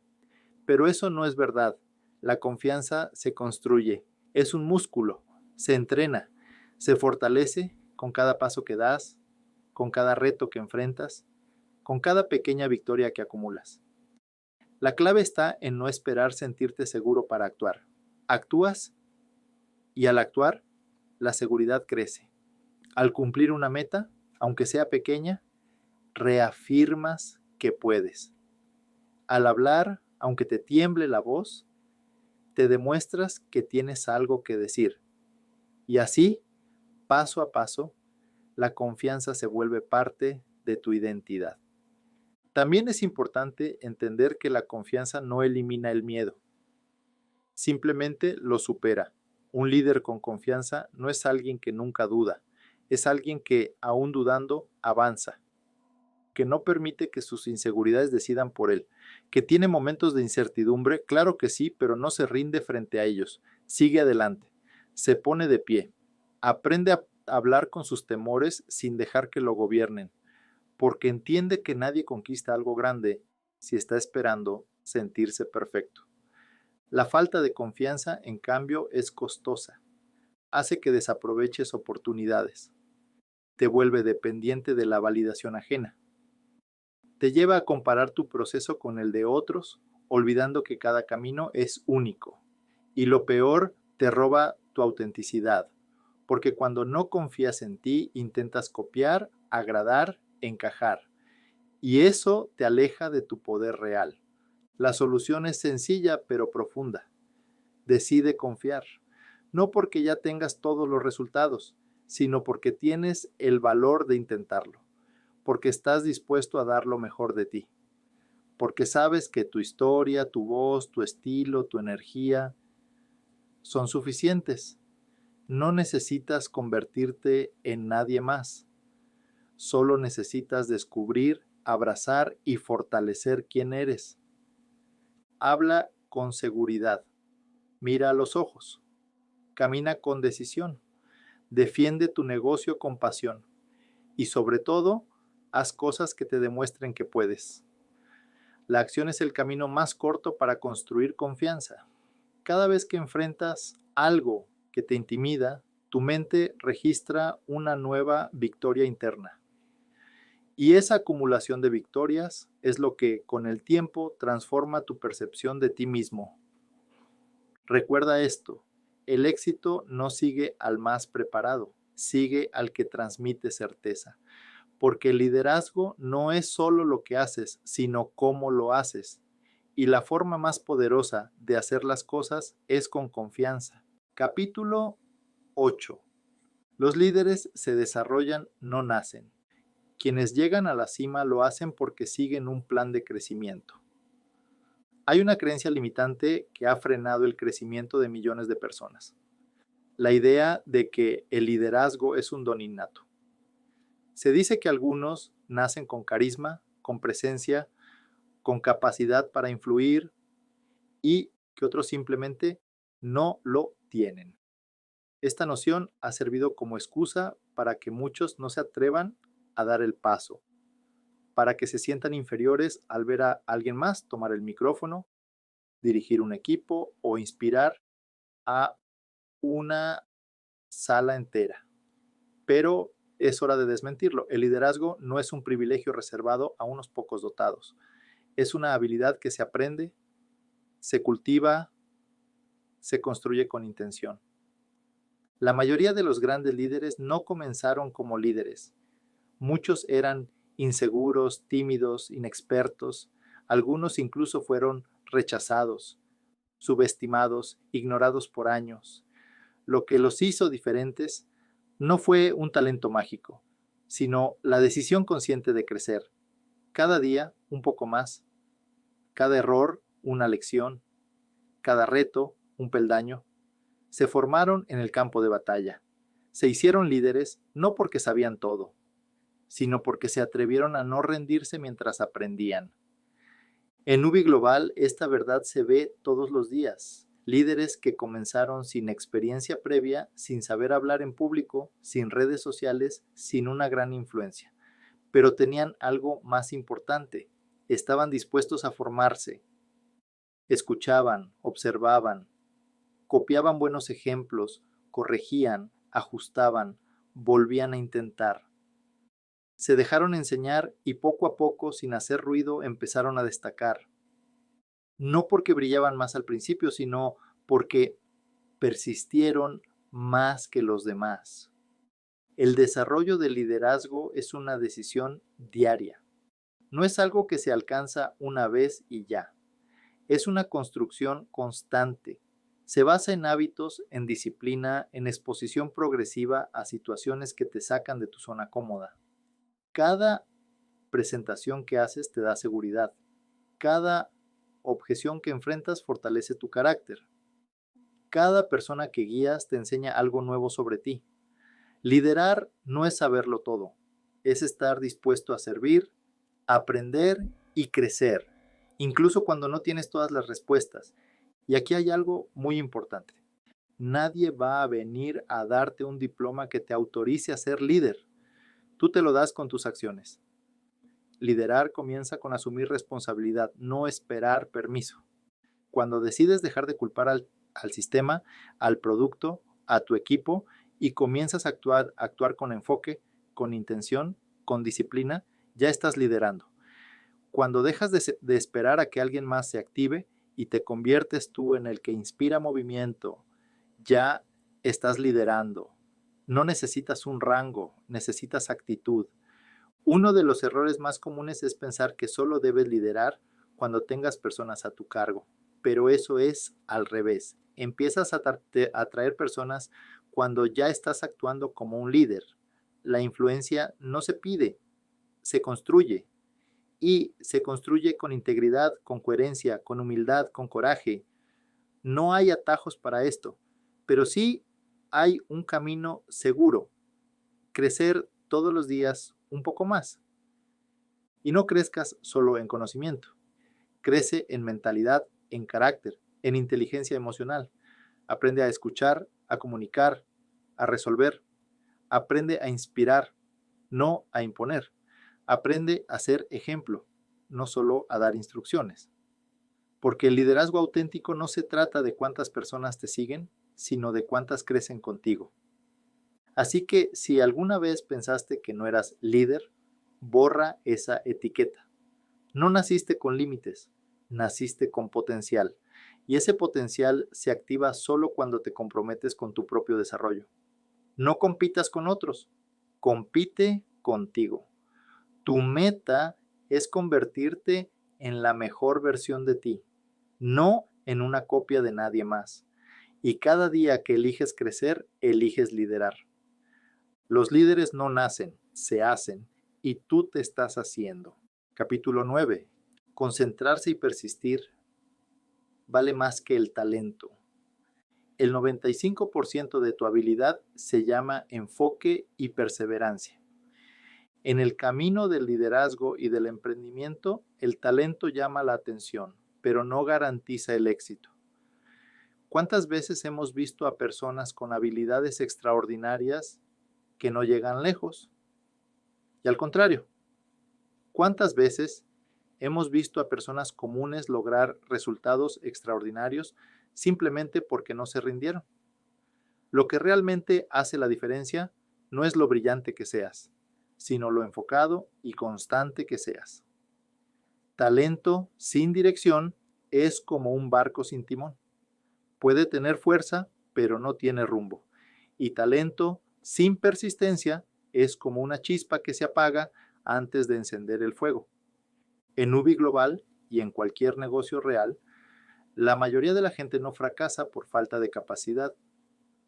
Pero eso no es verdad. La confianza se construye, es un músculo, se entrena, se fortalece con cada paso que das, con cada reto que enfrentas, con cada pequeña victoria que acumulas. La clave está en no esperar sentirte seguro para actuar. Actúas y al actuar, la seguridad crece. Al cumplir una meta, aunque sea pequeña, reafirmas que puedes. Al hablar, aunque te tiemble la voz, te demuestras que tienes algo que decir. Y así, paso a paso, la confianza se vuelve parte de tu identidad. También es importante entender que la confianza no elimina el miedo, simplemente lo supera. Un líder con confianza no es alguien que nunca duda, es alguien que, aún dudando, avanza, que no permite que sus inseguridades decidan por él, que tiene momentos de incertidumbre, claro que sí, pero no se rinde frente a ellos, sigue adelante, se pone de pie, aprende a hablar con sus temores sin dejar que lo gobiernen, porque entiende que nadie conquista algo grande si está esperando sentirse perfecto. La falta de confianza, en cambio, es costosa, hace que desaproveches oportunidades, te vuelve dependiente de la validación ajena, te lleva a comparar tu proceso con el de otros, olvidando que cada camino es único. Y lo peor, te roba tu autenticidad, porque cuando no confías en ti, intentas copiar, agradar, encajar. Y eso te aleja de tu poder real. La solución es sencilla pero profunda. Decide confiar, no porque ya tengas todos los resultados, sino porque tienes el valor de intentarlo, porque estás dispuesto a dar lo mejor de ti, porque sabes que tu historia, tu voz, tu estilo, tu energía son suficientes. No necesitas convertirte en nadie más, solo necesitas descubrir, abrazar y fortalecer quién eres. Habla con seguridad, mira a los ojos, camina con decisión, defiende tu negocio con pasión y sobre todo, haz cosas que te demuestren que puedes. La acción es el camino más corto para construir confianza. Cada vez que enfrentas algo que te intimida, tu mente registra una nueva victoria interna. Y esa acumulación de victorias es lo que, con el tiempo, transforma tu percepción de ti mismo. Recuerda esto, el éxito no sigue al más preparado, sigue al que transmite certeza. Porque el liderazgo no es solo lo que haces, sino cómo lo haces. Y la forma más poderosa de hacer las cosas es con confianza. Capítulo 8. Los líderes se desarrollan, no nacen. Quienes llegan a la cima lo hacen porque siguen un plan de crecimiento. Hay una creencia limitante que ha frenado el crecimiento de millones de personas. La idea de que el liderazgo es un don innato. Se dice que algunos nacen con carisma, con presencia, con capacidad para influir y que otros simplemente no lo tienen. Esta noción ha servido como excusa para que muchos no se atrevan a dar el paso, para que se sientan inferiores al ver a alguien más tomar el micrófono, dirigir un equipo o inspirar a una sala entera. Pero es hora de desmentirlo. El liderazgo no es un privilegio reservado a unos pocos dotados. Es una habilidad que se aprende, se cultiva, se construye con intención. La mayoría de los grandes líderes no comenzaron como líderes. Muchos eran inseguros, tímidos, inexpertos. Algunos incluso fueron rechazados, subestimados, ignorados por años. Lo que los hizo diferentes no fue un talento mágico, sino la decisión consciente de crecer. Cada día un poco más, cada error una lección, cada reto un peldaño. Se formaron en el campo de batalla. Se hicieron líderes no porque sabían todo, sino porque se atrevieron a no rendirse mientras aprendían. En Ubi Global esta verdad se ve todos los días. Líderes que comenzaron sin experiencia previa, sin saber hablar en público, sin redes sociales, sin una gran influencia. Pero tenían algo más importante. Estaban dispuestos a formarse. Escuchaban, observaban, copiaban buenos ejemplos, corregían, ajustaban, volvían a intentar. Se dejaron enseñar y poco a poco, sin hacer ruido, empezaron a destacar. No porque brillaban más al principio, sino porque persistieron más que los demás. El desarrollo del liderazgo es una decisión diaria. No es algo que se alcanza una vez y ya. Es una construcción constante. Se basa en hábitos, en disciplina, en exposición progresiva a situaciones que te sacan de tu zona cómoda. Cada presentación que haces te da seguridad. Cada objeción que enfrentas fortalece tu carácter. Cada persona que guías te enseña algo nuevo sobre ti. Liderar no es saberlo todo, es estar dispuesto a servir, aprender y crecer, incluso cuando no tienes todas las respuestas. Y aquí hay algo muy importante. Nadie va a venir a darte un diploma que te autorice a ser líder. Tú te lo das con tus acciones. Liderar comienza con asumir responsabilidad, no esperar permiso. Cuando decides dejar de culpar al sistema, al producto, a tu equipo y comienzas a actuar con enfoque, con intención, con disciplina, ya estás liderando. Cuando dejas de esperar a que alguien más se active y te conviertes tú en el que inspira movimiento, ya estás liderando. No necesitas un rango, necesitas actitud. Uno de los errores más comunes es pensar que solo debes liderar cuando tengas personas a tu cargo, pero eso es al revés. Empiezas a atraer personas cuando ya estás actuando como un líder. La influencia no se pide, se construye. Y se construye con integridad, con coherencia, con humildad, con coraje. No hay atajos para esto, pero sí hay un camino seguro. Crecer todos los días un poco más. Y no crezcas solo en conocimiento. Crece en mentalidad, en carácter, en inteligencia emocional. Aprende a escuchar, a comunicar, a resolver. Aprende a inspirar, no a imponer. Aprende a ser ejemplo, no solo a dar instrucciones. Porque el liderazgo auténtico no se trata de cuántas personas te siguen, sino de cuántas crecen contigo. Así que si alguna vez pensaste que no eras líder, borra esa etiqueta. No naciste con límites, naciste con potencial. Y ese potencial se activa solo cuando te comprometes con tu propio desarrollo. No compitas con otros, compite contigo. Tu meta es convertirte en la mejor versión de ti, no en una copia de nadie más. Y cada día que eliges crecer, eliges liderar. Los líderes no nacen, se hacen, y tú te estás haciendo. Capítulo 9. Concentrarse y persistir vale más que el talento. El 95% de tu habilidad se llama enfoque y perseverancia. En el camino del liderazgo y del emprendimiento, el talento llama la atención, pero no garantiza el éxito. ¿Cuántas veces hemos visto a personas con habilidades extraordinarias que no llegan lejos? Y al contrario, ¿cuántas veces hemos visto a personas comunes lograr resultados extraordinarios simplemente porque no se rindieron? Lo que realmente hace la diferencia no es lo brillante que seas, sino lo enfocado y constante que seas. Talento sin dirección es como un barco sin timón. Puede tener fuerza, pero no tiene rumbo. Y talento sin persistencia es como una chispa que se apaga antes de encender el fuego. En Ubi Global y en cualquier negocio real, la mayoría de la gente no fracasa por falta de capacidad,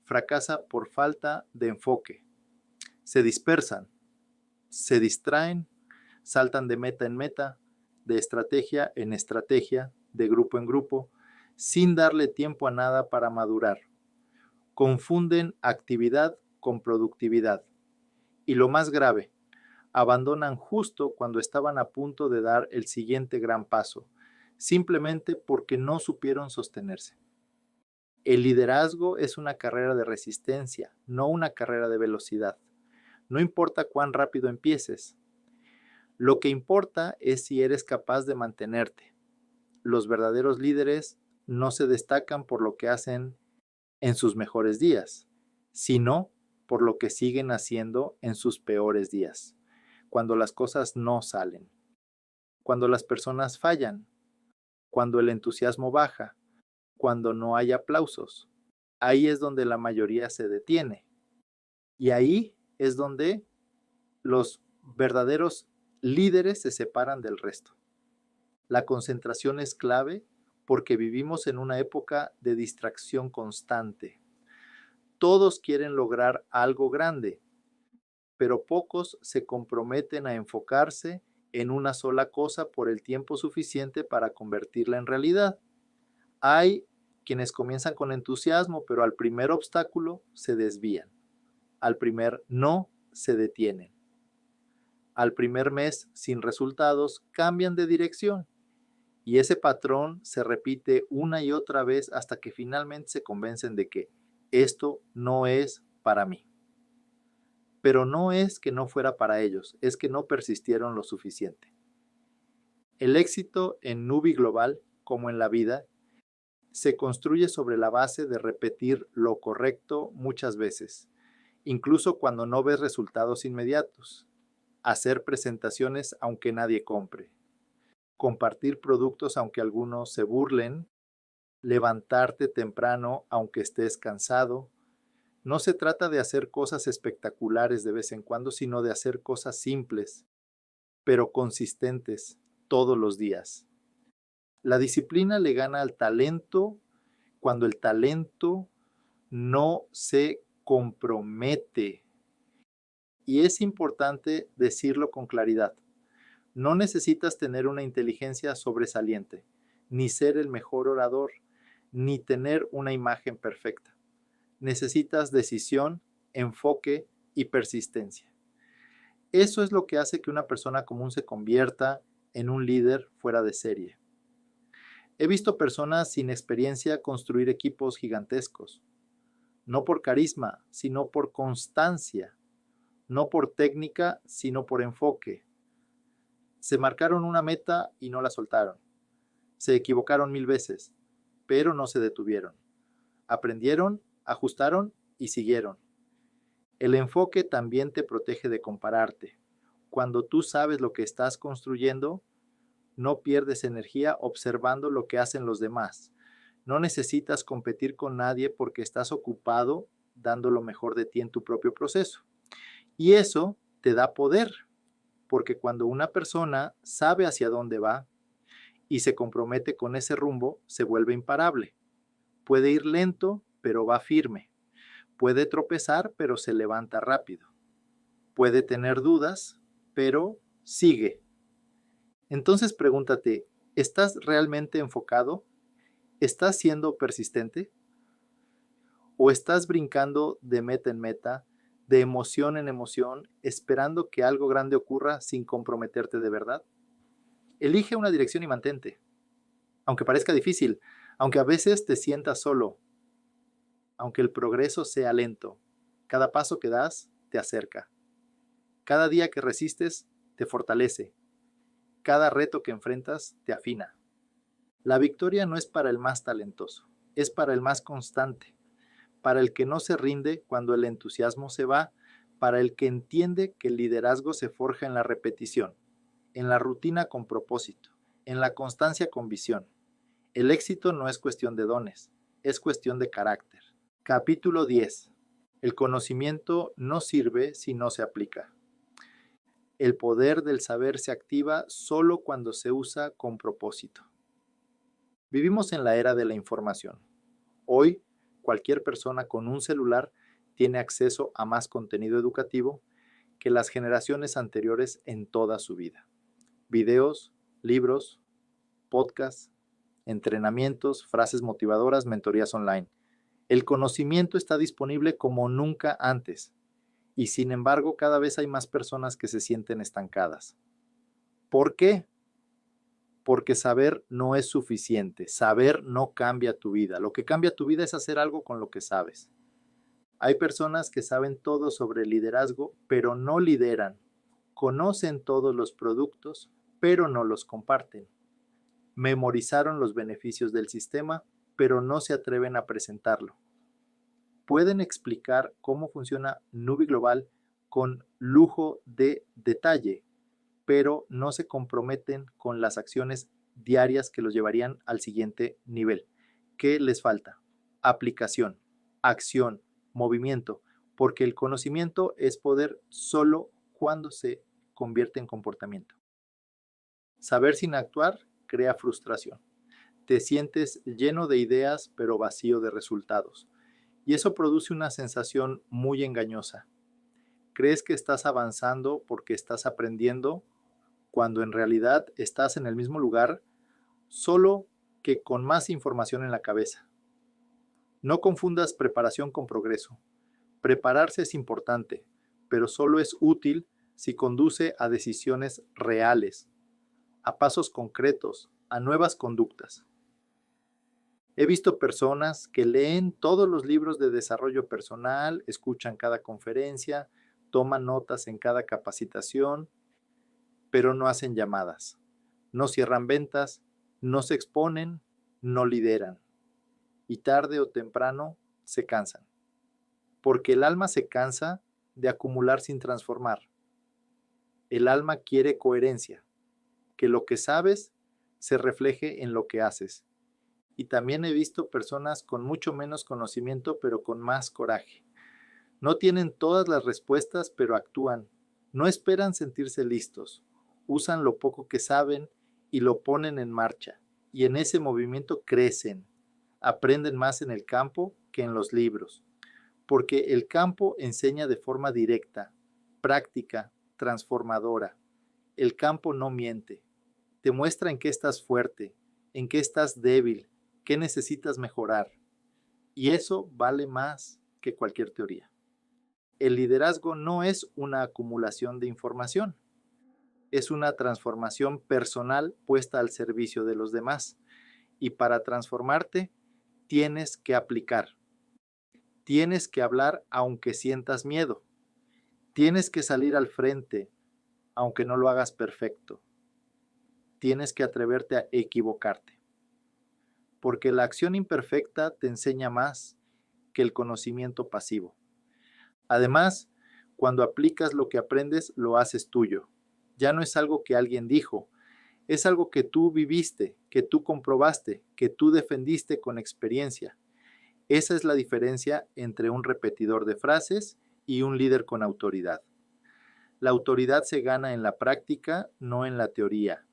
fracasa por falta de enfoque. Se dispersan, se distraen, saltan de meta en meta, de estrategia en estrategia, de grupo en grupo, sin darle tiempo a nada para madurar. Confunden actividad con productividad. Y lo más grave, abandonan justo cuando estaban a punto de dar el siguiente gran paso, simplemente porque no supieron sostenerse. El liderazgo es una carrera de resistencia, no una carrera de velocidad. No importa cuán rápido empieces. Lo que importa es si eres capaz de mantenerte. Los verdaderos líderes no se destacan por lo que hacen en sus mejores días, sino por lo que siguen haciendo en sus peores días, cuando las cosas no salen, cuando las personas fallan, cuando el entusiasmo baja, cuando no hay aplausos. Ahí es donde la mayoría se detiene. Y ahí es donde los verdaderos líderes se separan del resto. La concentración es clave porque vivimos en una época de distracción constante. Todos quieren lograr algo grande, pero pocos se comprometen a enfocarse en una sola cosa por el tiempo suficiente para convertirla en realidad. Hay quienes comienzan con entusiasmo, pero al primer obstáculo se desvían. Al primer no se detienen. Al primer mes sin resultados cambian de dirección. Y ese patrón se repite una y otra vez hasta que finalmente se convencen de que esto no es para mí. Pero no es que no fuera para ellos, es que no persistieron lo suficiente. El éxito en Nubi Global, como en la vida, se construye sobre la base de repetir lo correcto muchas veces, incluso cuando no ves resultados inmediatos. Hacer presentaciones aunque nadie compre. Compartir productos aunque algunos se burlen. Levantarte temprano aunque estés cansado. No se trata de hacer cosas espectaculares de vez en cuando, sino de hacer cosas simples, pero consistentes todos los días. La disciplina le gana al talento cuando el talento no se compromete. Y es importante decirlo con claridad. No necesitas tener una inteligencia sobresaliente, ni ser el mejor orador, ni tener una imagen perfecta. Necesitas decisión, enfoque y persistencia. Eso es lo que hace que una persona común se convierta en un líder fuera de serie. He visto personas sin experiencia construir equipos gigantescos, no por carisma, sino por constancia, no por técnica, sino por enfoque. Se marcaron una meta y no la soltaron. Se equivocaron 1000 veces, pero no se detuvieron. Aprendieron, ajustaron y siguieron. El enfoque también te protege de compararte. Cuando tú sabes lo que estás construyendo, no pierdes energía observando lo que hacen los demás. No necesitas competir con nadie porque estás ocupado dando lo mejor de ti en tu propio proceso. Y eso te da poder, porque cuando una persona sabe hacia dónde va y se compromete con ese rumbo, se vuelve imparable. Puede ir lento, pero va firme. Puede tropezar, pero se levanta rápido. Puede tener dudas, pero sigue. Entonces pregúntate, ¿estás realmente enfocado? ¿Estás siendo persistente? ¿O estás brincando de meta en meta, de emoción en emoción, esperando que algo grande ocurra sin comprometerte de verdad? Elige una dirección y mantente. Aunque parezca difícil, aunque a veces te sientas solo, aunque el progreso sea lento, cada paso que das te acerca. Cada día que resistes te fortalece. Cada reto que enfrentas te afina. La victoria no es para el más talentoso, es para el más constante, para el que no se rinde cuando el entusiasmo se va, para el que entiende que el liderazgo se forja en la repetición, en la rutina con propósito, en la constancia con visión. El éxito no es cuestión de dones, es cuestión de carácter. Capítulo 10. El conocimiento no sirve si no se aplica. El poder del saber se activa solo cuando se usa con propósito. Vivimos en la era de la información. Hoy, cualquier persona con un celular tiene acceso a más contenido educativo que las generaciones anteriores en toda su vida. Videos, libros, podcasts, entrenamientos, frases motivadoras, mentorías online. El conocimiento está disponible como nunca antes y sin embargo cada vez hay más personas que se sienten estancadas. ¿Por qué? Porque saber no es suficiente, saber no cambia tu vida. Lo que cambia tu vida es hacer algo con lo que sabes. Hay personas que saben todo sobre liderazgo, pero no lideran. Conocen todos los productos, pero no los comparten. Memorizaron los beneficios del sistema, pero no se atreven a presentarlo. Pueden explicar cómo funciona Nubi Global con lujo de detalle, pero no se comprometen con las acciones diarias que los llevarían al siguiente nivel. ¿Qué les falta? Aplicación, acción, movimiento, porque el conocimiento es poder solo cuando se convierte en comportamiento. Saber sin actuar crea frustración. Te sientes lleno de ideas pero vacío de resultados. Y eso produce una sensación muy engañosa. Crees que estás avanzando porque estás aprendiendo cuando en realidad estás en el mismo lugar, solo que con más información en la cabeza. No confundas preparación con progreso. Prepararse es importante, pero solo es útil si conduce a decisiones reales, a pasos concretos, a nuevas conductas. He visto personas que leen todos los libros de desarrollo personal, escuchan cada conferencia, toman notas en cada capacitación, pero no hacen llamadas, no cierran ventas, no se exponen, no lideran. Y tarde o temprano se cansan. Porque el alma se cansa de acumular sin transformar. El alma quiere coherencia, que lo que sabes se refleje en lo que haces. Y también he visto personas con mucho menos conocimiento, pero con más coraje. No tienen todas las respuestas, pero actúan. No esperan sentirse listos. Usan lo poco que saben y lo ponen en marcha. Y en ese movimiento crecen. Aprenden más en el campo que en los libros. Porque el campo enseña de forma directa, práctica, transformadora. El campo no miente. Te muestra en qué estás fuerte, en qué estás débil, qué necesitas mejorar. Y eso vale más que cualquier teoría. El liderazgo no es una acumulación de información, es una transformación personal puesta al servicio de los demás. Y para transformarte, tienes que aplicar. Tienes que hablar aunque sientas miedo. Tienes que salir al frente, aunque no lo hagas perfecto. Tienes que atreverte a equivocarte. Porque la acción imperfecta te enseña más que el conocimiento pasivo. Además, cuando aplicas lo que aprendes, lo haces tuyo. Ya no es algo que alguien dijo, es algo que tú viviste, que tú comprobaste, que tú defendiste con experiencia. Esa es la diferencia entre un repetidor de frases y un líder con autoridad. La autoridad se gana en la práctica, no en la teoría.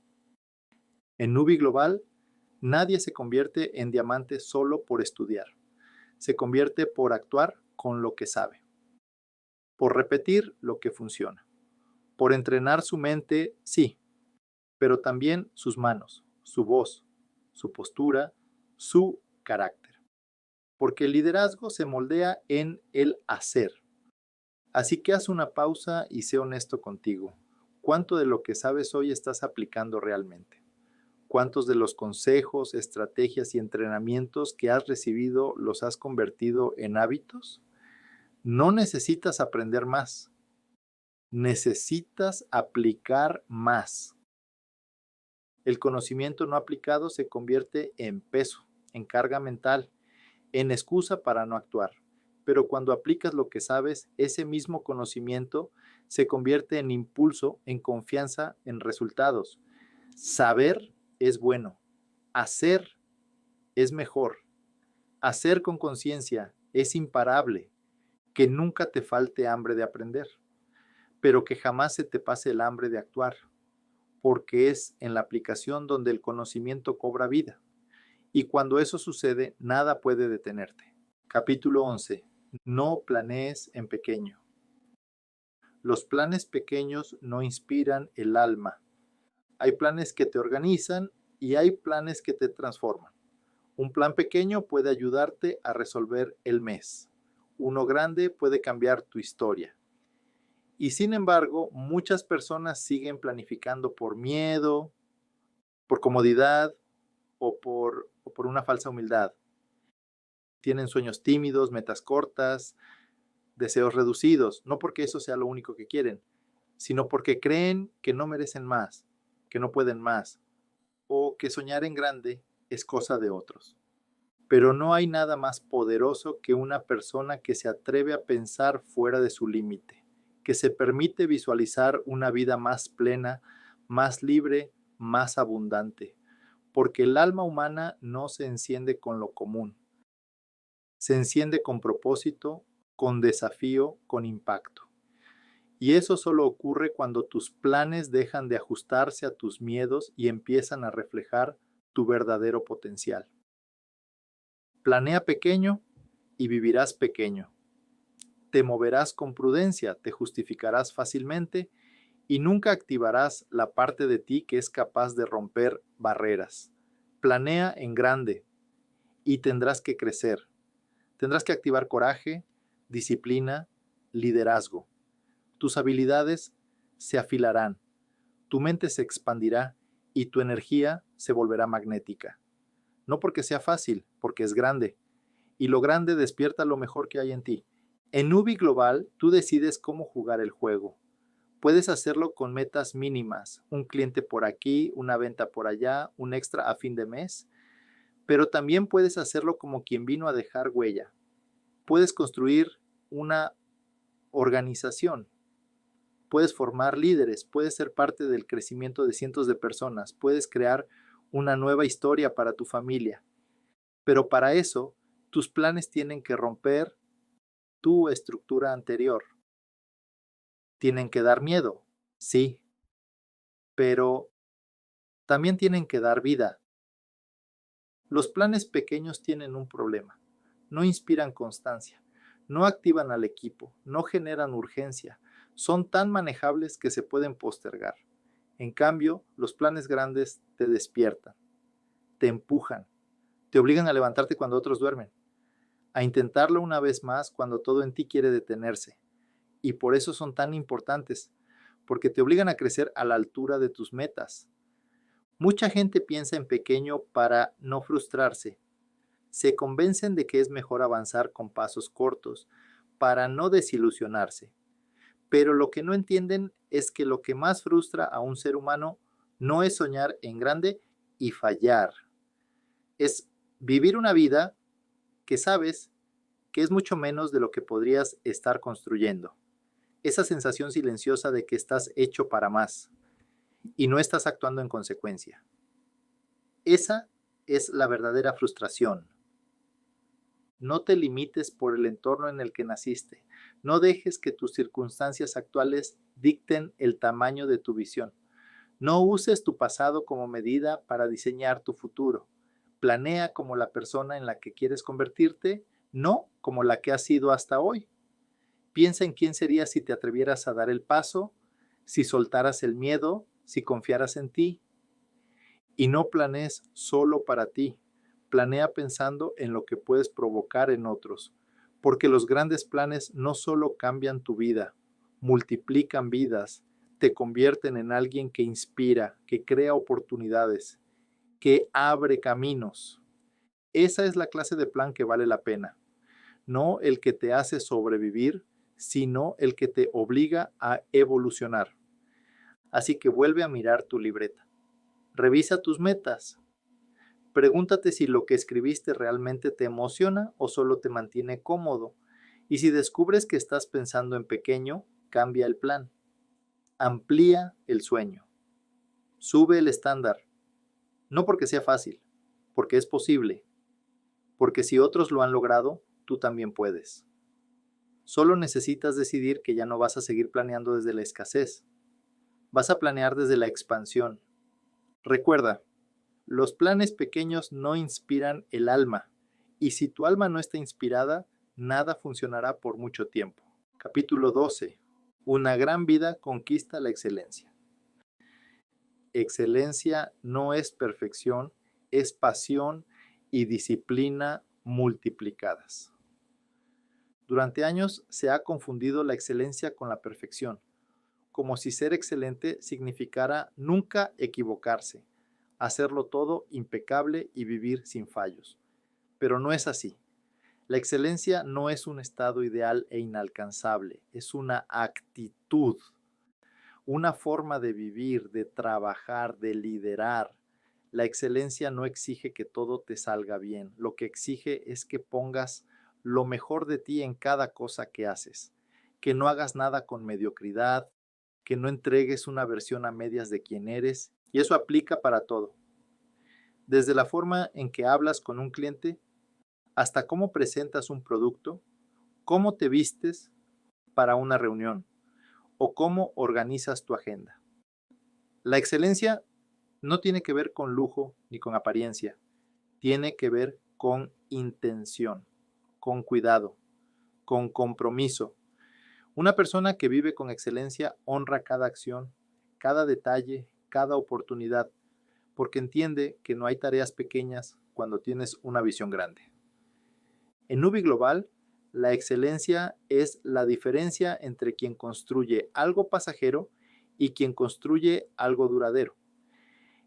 En Nubi Global, nadie se convierte en diamante solo por estudiar. Se convierte por actuar con lo que sabe. Por repetir lo que funciona. Por entrenar su mente, sí, pero también sus manos, su voz, su postura, su carácter. Porque el liderazgo se moldea en el hacer. Así que haz una pausa y sé honesto contigo. ¿Cuánto de lo que sabes hoy estás aplicando realmente? ¿Cuántos de los consejos, estrategias y entrenamientos que has recibido los has convertido en hábitos? No necesitas aprender más. Necesitas aplicar más. El conocimiento no aplicado se convierte en peso, en carga mental, en excusa para no actuar. pero cuando aplicas lo que sabes, ese mismo conocimiento se convierte en impulso, en confianza, en resultados. Saber es bueno, hacer es mejor, hacer con conciencia es imparable, que nunca te falte hambre de aprender, pero que jamás se te pase el hambre de actuar, porque es en la aplicación donde el conocimiento cobra vida. Y cuando eso sucede, nada puede detenerte. Capítulo 11. No planees en pequeño. Los planes pequeños no inspiran el alma. Hay planes que te organizan y hay planes que te transforman. Un plan pequeño puede ayudarte a resolver el mes. Uno grande puede cambiar tu historia. Y sin embargo, muchas personas siguen planificando por miedo, por comodidad o por una falsa humildad. Tienen sueños tímidos, metas cortas, deseos reducidos, no porque eso sea lo único que quieren, sino porque creen que no merecen más, que no pueden más, o que soñar en grande es cosa de otros. Pero no hay nada más poderoso que una persona que se atreve a pensar fuera de su límite, que se permite visualizar una vida más plena, más libre, más abundante, porque el alma humana no se enciende con lo común, se enciende con propósito, con desafío, con impacto. Y eso solo ocurre cuando tus planes dejan de ajustarse a tus miedos y empiezan a reflejar tu verdadero potencial. Planea pequeño y vivirás pequeño. Te moverás con prudencia, te justificarás fácilmente y nunca activarás la parte de ti que es capaz de romper barreras. Planea en grande y tendrás que crecer. Tendrás que activar coraje, disciplina, liderazgo. Tus habilidades se afilarán, tu mente se expandirá y tu energía se volverá magnética. No porque sea fácil, porque es grande. Y lo grande despierta lo mejor que hay en ti. En Nubi Global, tú decides cómo jugar el juego. Puedes hacerlo con metas mínimas, un cliente por aquí, una venta por allá, un extra a fin de mes, pero también puedes hacerlo como quien vino a dejar huella. Puedes construir una organización, puedes formar líderes, puedes ser parte del crecimiento de cientos de personas, puedes crear una nueva historia para tu familia. Pero para eso, tus planes tienen que romper tu estructura anterior. Tienen que dar miedo, sí, pero también tienen que dar vida. Los planes pequeños tienen un problema. No inspiran constancia, no activan al equipo, no generan urgencia, son tan manejables que se pueden postergar. En cambio, los planes grandes te despiertan, te empujan, te obligan a levantarte cuando otros duermen, a intentarlo una vez más cuando todo en ti quiere detenerse. Y por eso son tan importantes, porque te obligan a crecer a la altura de tus metas. Mucha gente piensa en pequeño para no frustrarse. Se convencen de que es mejor avanzar con pasos cortos para no desilusionarse. Pero lo que no entienden es que lo que más frustra a un ser humano no es soñar en grande y fallar. Es vivir una vida que sabes que es mucho menos de lo que podrías estar construyendo. Esa sensación silenciosa de que estás hecho para más y no estás actuando en consecuencia. Esa es la verdadera frustración. No te limites por el entorno en el que naciste. No dejes que tus circunstancias actuales dicten el tamaño de tu visión. No uses tu pasado como medida para diseñar tu futuro. Planea como la persona en la que quieres convertirte, no como la que has sido hasta hoy. Piensa en quién serías si te atrevieras a dar el paso, si soltaras el miedo, si confiaras en ti. Y no planees solo para ti. Planea pensando en lo que puedes provocar en otros, porque los grandes planes no solo cambian tu vida, multiplican vidas, te convierten en alguien que inspira, que crea oportunidades, que abre caminos. Esa es la clase de plan que vale la pena, no el que te hace sobrevivir, sino el que te obliga a evolucionar. Así que vuelve a mirar tu libreta. Revisa tus metas. Pregúntate si lo que escribiste realmente te emociona o solo te mantiene cómodo Y si descubres que estás pensando en pequeño, cambia el plan. Amplía el sueño. Sube el estándar. No porque sea fácil, porque es posible. Porque si otros lo han logrado, tú también puedes. Solo necesitas decidir que ya no vas a seguir planeando desde la escasez. Vas a planear desde la expansión. Recuerda, los planes pequeños no inspiran el alma, y si tu alma no está inspirada, nada funcionará por mucho tiempo. Capítulo 12. Una gran vida conquista la excelencia. Excelencia no es perfección, es pasión y disciplina multiplicadas. Durante años se ha confundido la excelencia con la perfección, como si ser excelente significara nunca equivocarse, hacerlo todo impecable y vivir sin fallos. Pero no es así. La excelencia no es un estado ideal e inalcanzable, es una actitud, una forma de vivir, de trabajar, de liderar. La excelencia no exige que todo te salga bien, lo que exige es que pongas lo mejor de ti en cada cosa que haces, que no hagas nada con mediocridad, que no entregues una versión a medias de quién eres, y eso aplica para todo. Desde la forma en que hablas con un cliente, hasta cómo presentas un producto, cómo te vistes para una reunión o cómo organizas tu agenda. La excelencia no tiene que ver con lujo ni con apariencia, tiene que ver con intención, con cuidado, con compromiso. Una persona que vive con excelencia honra cada acción, cada detalle, cada oportunidad, porque entiende que no hay tareas pequeñas cuando tienes una visión grande. En Nubi Global, la excelencia es la diferencia entre quien construye algo pasajero y quien construye algo duradero.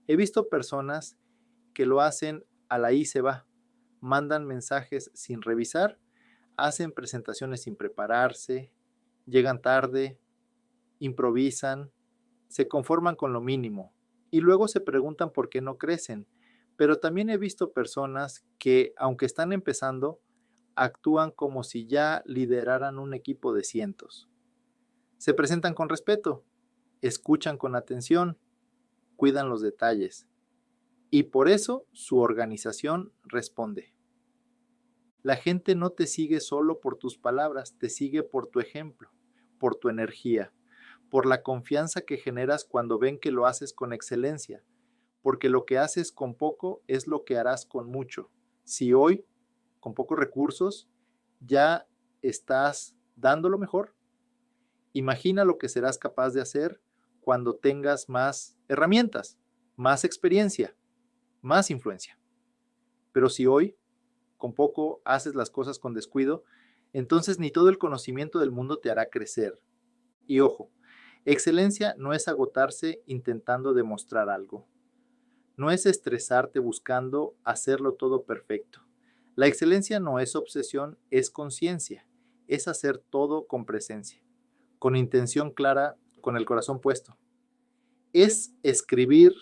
He visto personas que lo hacen a la y se va, mandan mensajes sin revisar, hacen presentaciones sin prepararse, llegan tarde, improvisan, se conforman con lo mínimo y luego se preguntan por qué no crecen. Pero también he visto personas que, aunque están empezando, actúan como si ya lideraran un equipo de cientos. Se presentan con respeto, escuchan con atención, cuidan los detalles y por eso su organización responde. La gente no te sigue solo por tus palabras, te sigue por tu ejemplo, por tu energía, por la confianza que generas cuando ven que lo haces con excelencia, porque lo que haces con poco es lo que harás con mucho. Si hoy, con pocos recursos, ya estás dando lo mejor, imagina lo que serás capaz de hacer cuando tengas más herramientas, más experiencia, más influencia. Pero si hoy, con poco, haces las cosas con descuido, entonces ni todo el conocimiento del mundo te hará crecer. Y ojo, excelencia no es agotarse intentando demostrar algo. No es estresarte buscando hacerlo todo perfecto. La excelencia no es obsesión, es conciencia. Es hacer todo con presencia, con intención clara, con el corazón puesto. Es escribir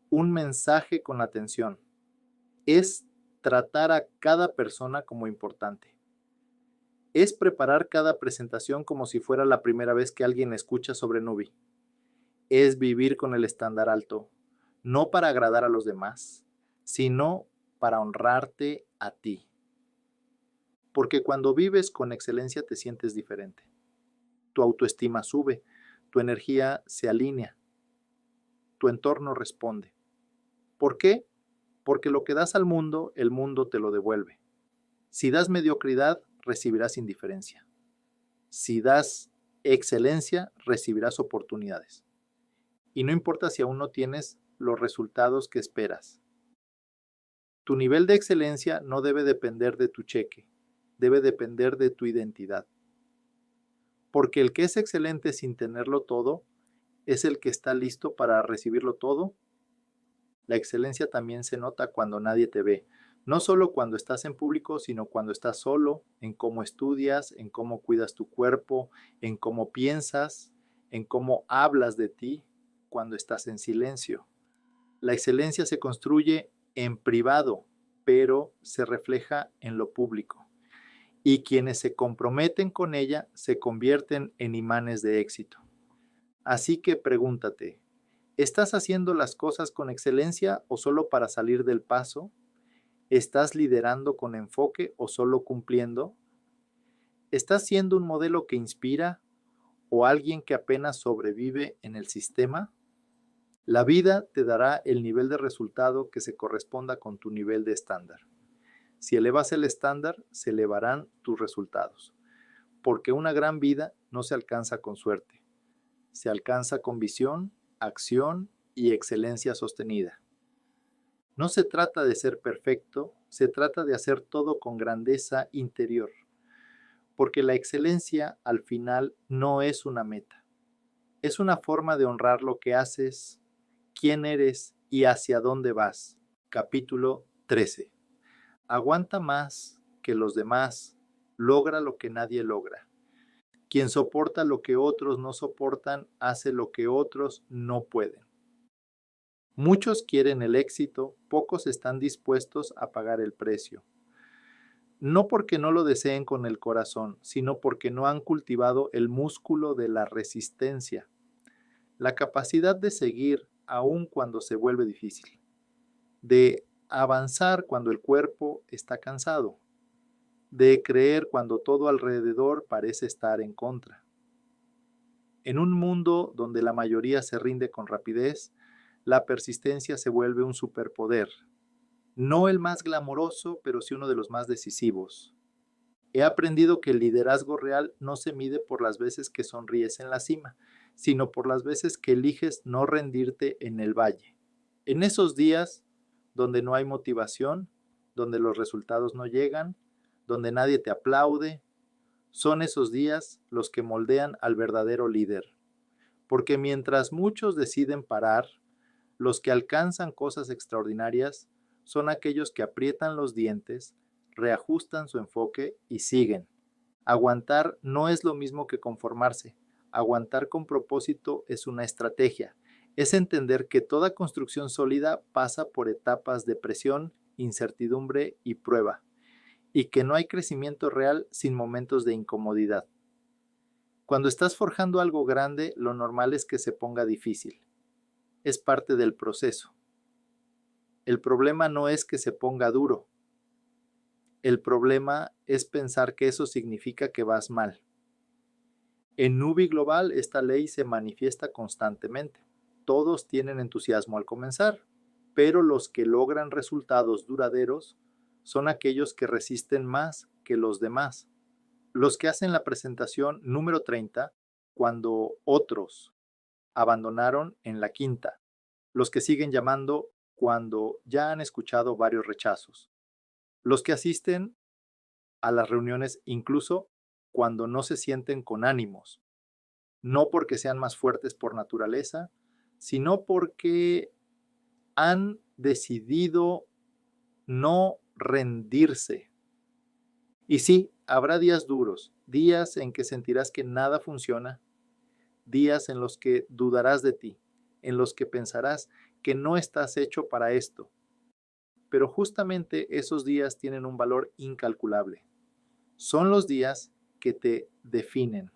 un mensaje con atención. Es tratar a cada persona como importante. Es preparar cada presentación como si fuera la primera vez que alguien escucha sobre Nubi. Es vivir con el estándar alto, no para agradar a los demás, sino para honrarte a ti. Porque cuando vives con excelencia te sientes diferente. Tu autoestima sube, tu energía se alinea, tu entorno responde. ¿Por qué? Porque lo que das al mundo, el mundo te lo devuelve. Si das mediocridad, recibirás indiferencia. Si das excelencia, recibirás oportunidades. Y no importa si aún no tienes los resultados que esperas. Tu nivel de excelencia no debe depender de tu cheque, debe depender de tu identidad. Porque el que es excelente sin tenerlo todo, es el que está listo para recibirlo todo. La excelencia también se nota cuando nadie te ve, no solo cuando estás en público, sino cuando estás solo, en cómo estudias, en cómo cuidas tu cuerpo, en cómo piensas, en cómo hablas de ti cuando estás en silencio. La excelencia se construye en privado, pero se refleja en lo público. y quienes se comprometen con ella se convierten en imanes de éxito. Así que pregúntate, ¿estás haciendo las cosas con excelencia o solo para salir del paso? ¿Estás liderando con enfoque o solo cumpliendo? ¿Estás siendo un modelo que inspira o alguien que apenas sobrevive en el sistema? La vida te dará el nivel de resultado que se corresponda con tu nivel de estándar. Si elevas el estándar, se elevarán tus resultados, porque una gran vida no se alcanza con suerte, se alcanza con visión, acción y excelencia sostenida. No se trata de ser perfecto, se trata de hacer todo con grandeza interior, porque la excelencia al final no es una meta, es una forma de honrar lo que haces, quién eres y hacia dónde vas. Capítulo 13. Aguanta más que los demás, logra lo que nadie logra. Quien soporta lo que otros no soportan, hace lo que otros no pueden. Muchos quieren el éxito, pocos están dispuestos a pagar el precio. No porque no lo deseen con el corazón, sino porque no han cultivado el músculo de la resistencia, la capacidad de seguir aun cuando se vuelve difícil, de avanzar cuando el cuerpo está cansado, de creer cuando todo alrededor parece estar en contra. En un mundo donde la mayoría se rinde con rapidez, la persistencia se vuelve un superpoder. No el más glamoroso, pero sí uno de los más decisivos. He aprendido que el liderazgo real no se mide por las veces que sonríes en la cima, sino por las veces que eliges no rendirte en el valle. En esos días donde no hay motivación, donde los resultados no llegan, donde nadie te aplaude, son esos días los que moldean al verdadero líder. Porque mientras muchos deciden parar, los que alcanzan cosas extraordinarias son aquellos que aprietan los dientes, reajustan su enfoque y siguen. Aguantar no es lo mismo que conformarse. Aguantar con propósito es una estrategia. Es entender que toda construcción sólida pasa por etapas de presión, incertidumbre y prueba, y que no hay crecimiento real sin momentos de incomodidad. Cuando estás forjando algo grande, lo normal es que se ponga difícil. Es parte del proceso. El problema no es que se ponga duro. El problema es pensar que eso significa que vas mal. En Nubi Global esta ley se manifiesta constantemente. Todos tienen entusiasmo al comenzar, pero los que logran resultados duraderos son aquellos que resisten más que los demás. Los que hacen la presentación número 30 cuando otros abandonaron en la quinta. Los que siguen llamando cuando ya han escuchado varios rechazos. Los que asisten a las reuniones incluso cuando no se sienten con ánimos. No porque sean más fuertes por naturaleza, sino porque han decidido no rendirse. Y sí, habrá días duros, días en que sentirás que nada funciona, días en los que dudarás de ti, en los que pensarás que no estás hecho para esto. Pero justamente esos días tienen un valor incalculable. Son los días que te definen.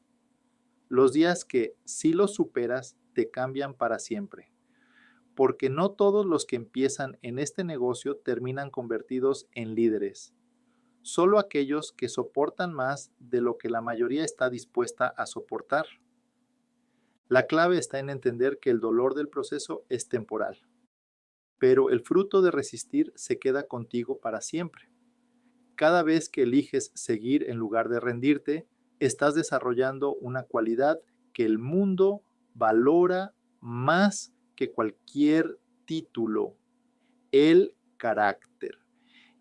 Los días que, si los superas, te cambian para siempre. Porque no todos los que empiezan en este negocio terminan convertidos en líderes. Solo aquellos que soportan más de lo que la mayoría está dispuesta a soportar. La clave está en entender que el dolor del proceso es temporal, pero el fruto de resistir se queda contigo para siempre. Cada vez que eliges seguir en lugar de rendirte, estás desarrollando una cualidad que el mundo valora más que cualquier título: el carácter.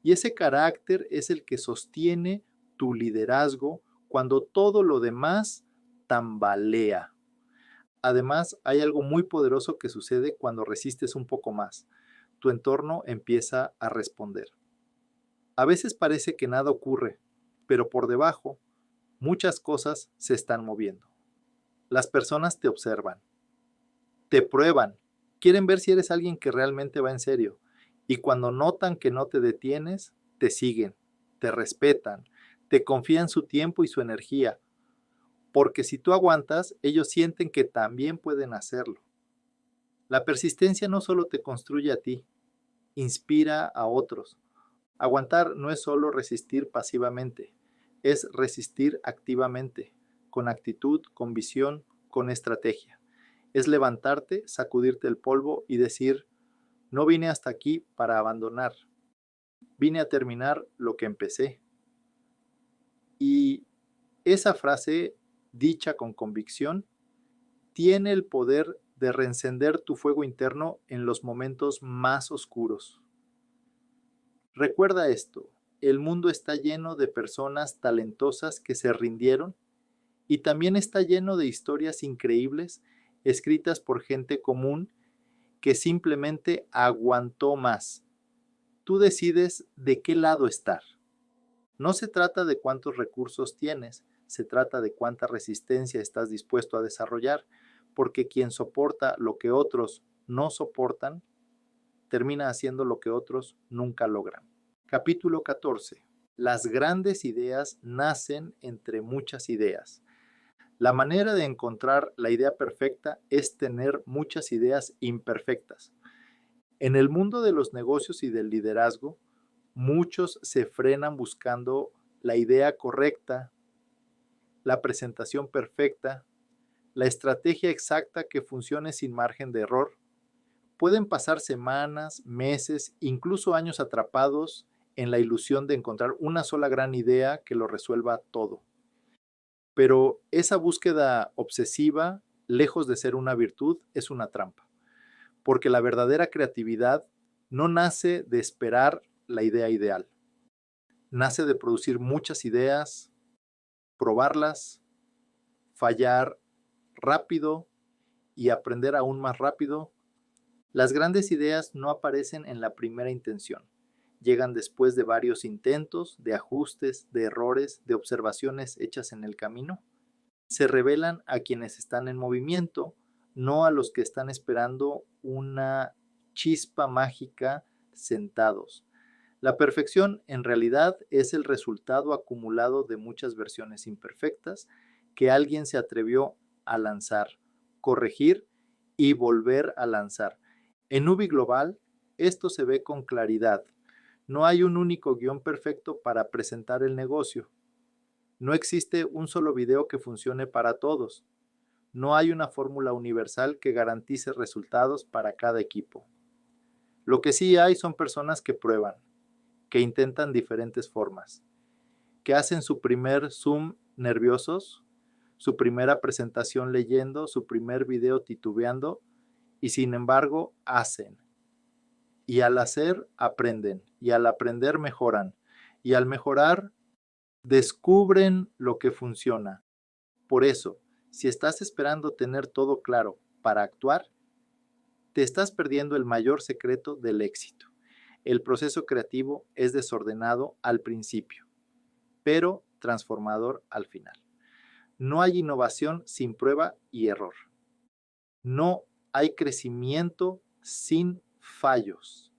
Y ese carácter es el que sostiene tu liderazgo cuando todo lo demás tambalea. Además, hay algo muy poderoso que sucede cuando resistes un poco más. Tu entorno empieza a responder. A veces parece que nada ocurre, pero por debajo muchas cosas se están moviendo. Las personas te observan, te prueban, quieren ver si eres alguien que realmente va en serio. Y cuando notan que no te detienes, te siguen, te respetan, te confían su tiempo y su energía, porque si tú aguantas, ellos sienten que también pueden hacerlo. La persistencia no solo te construye a ti, inspira a otros. Aguantar no es solo resistir pasivamente, es resistir activamente, con actitud, con visión, con estrategia. Es levantarte, sacudirte el polvo y decir, no vine hasta aquí para abandonar, vine a terminar lo que empecé. Y esa frase, dicha con convicción, tiene el poder de reencender tu fuego interno en los momentos más oscuros. Recuerda esto, el mundo está lleno de personas talentosas que se rindieron y también está lleno de historias increíbles escritas por gente común que simplemente aguantó más. Tú decides de qué lado estar. No se trata de cuántos recursos tienes, se trata de cuánta resistencia estás dispuesto a desarrollar, porque quien soporta lo que otros no soportan, termina haciendo lo que otros nunca logran. Capítulo 14. Las grandes ideas nacen entre muchas ideas. La manera de encontrar la idea perfecta es tener muchas ideas imperfectas. En el mundo de los negocios y del liderazgo, muchos se frenan buscando la idea correcta, la presentación perfecta, la estrategia exacta que funcione sin margen de error. Pueden pasar semanas, meses, incluso años atrapados en la ilusión de encontrar una sola gran idea que lo resuelva todo. Pero esa búsqueda obsesiva, lejos de ser una virtud, es una trampa, porque la verdadera creatividad no nace de esperar la idea ideal, nace de producir muchas ideas, probarlas, fallar rápido y aprender aún más rápido. Las grandes ideas no aparecen en la primera intención, llegan después de varios intentos, de ajustes, de errores, de observaciones hechas en el camino. Se revelan a quienes están en movimiento, no a los que están esperando una chispa mágica sentados. La perfección en realidad es el resultado acumulado de muchas versiones imperfectas que alguien se atrevió a lanzar, corregir y volver a lanzar. En Ubi Global, esto se ve con claridad. No hay un único guión perfecto para presentar el negocio. No existe un solo video que funcione para todos. No hay una fórmula universal que garantice resultados para cada equipo. Lo que sí hay son personas que prueban, que intentan diferentes formas, que hacen su primer Zoom nerviosos, su primera presentación leyendo, su primer video titubeando y sin embargo hacen. Y al hacer aprenden, y al aprender mejoran, y al mejorar descubren lo que funciona. Por eso, si estás esperando tener todo claro para actuar, te estás perdiendo el mayor secreto del éxito. El proceso creativo es desordenado al principio, pero transformador al final. No hay innovación sin prueba y error. No hay crecimiento sin fallos.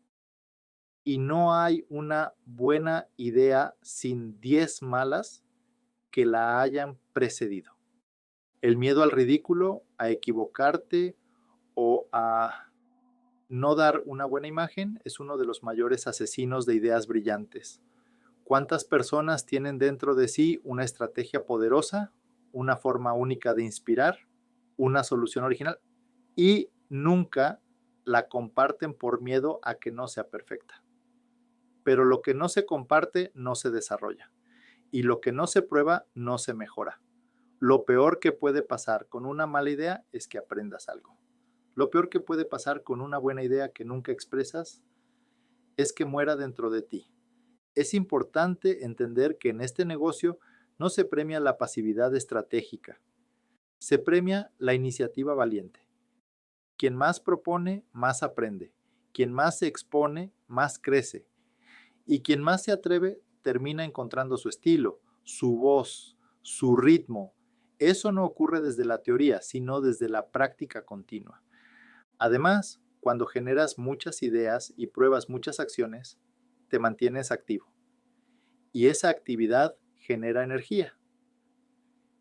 Y no hay una buena idea sin 10 malas que la hayan precedido. El miedo al ridículo, a equivocarte o a no dar una buena imagen es uno de los mayores asesinos de ideas brillantes. ¿Cuántas personas tienen dentro de sí una estrategia poderosa, una forma única de inspirar, una solución original y nunca la comparten por miedo a que no sea perfecta? Pero lo que no se comparte no se desarrolla y lo que no se prueba no se mejora. Lo peor que puede pasar con una mala idea es que aprendas algo. Lo peor que puede pasar con una buena idea que nunca expresas es que muera dentro de ti. Es importante entender que en este negocio no se premia la pasividad estratégica, se premia la iniciativa valiente. Quien más propone, más aprende. Quien más se expone, más crece. Y quien más se atreve, termina encontrando su estilo, su voz, su ritmo. Eso no ocurre desde la teoría, sino desde la práctica continua. Además, cuando generas muchas ideas y pruebas muchas acciones, te mantienes activo. Y esa actividad genera energía.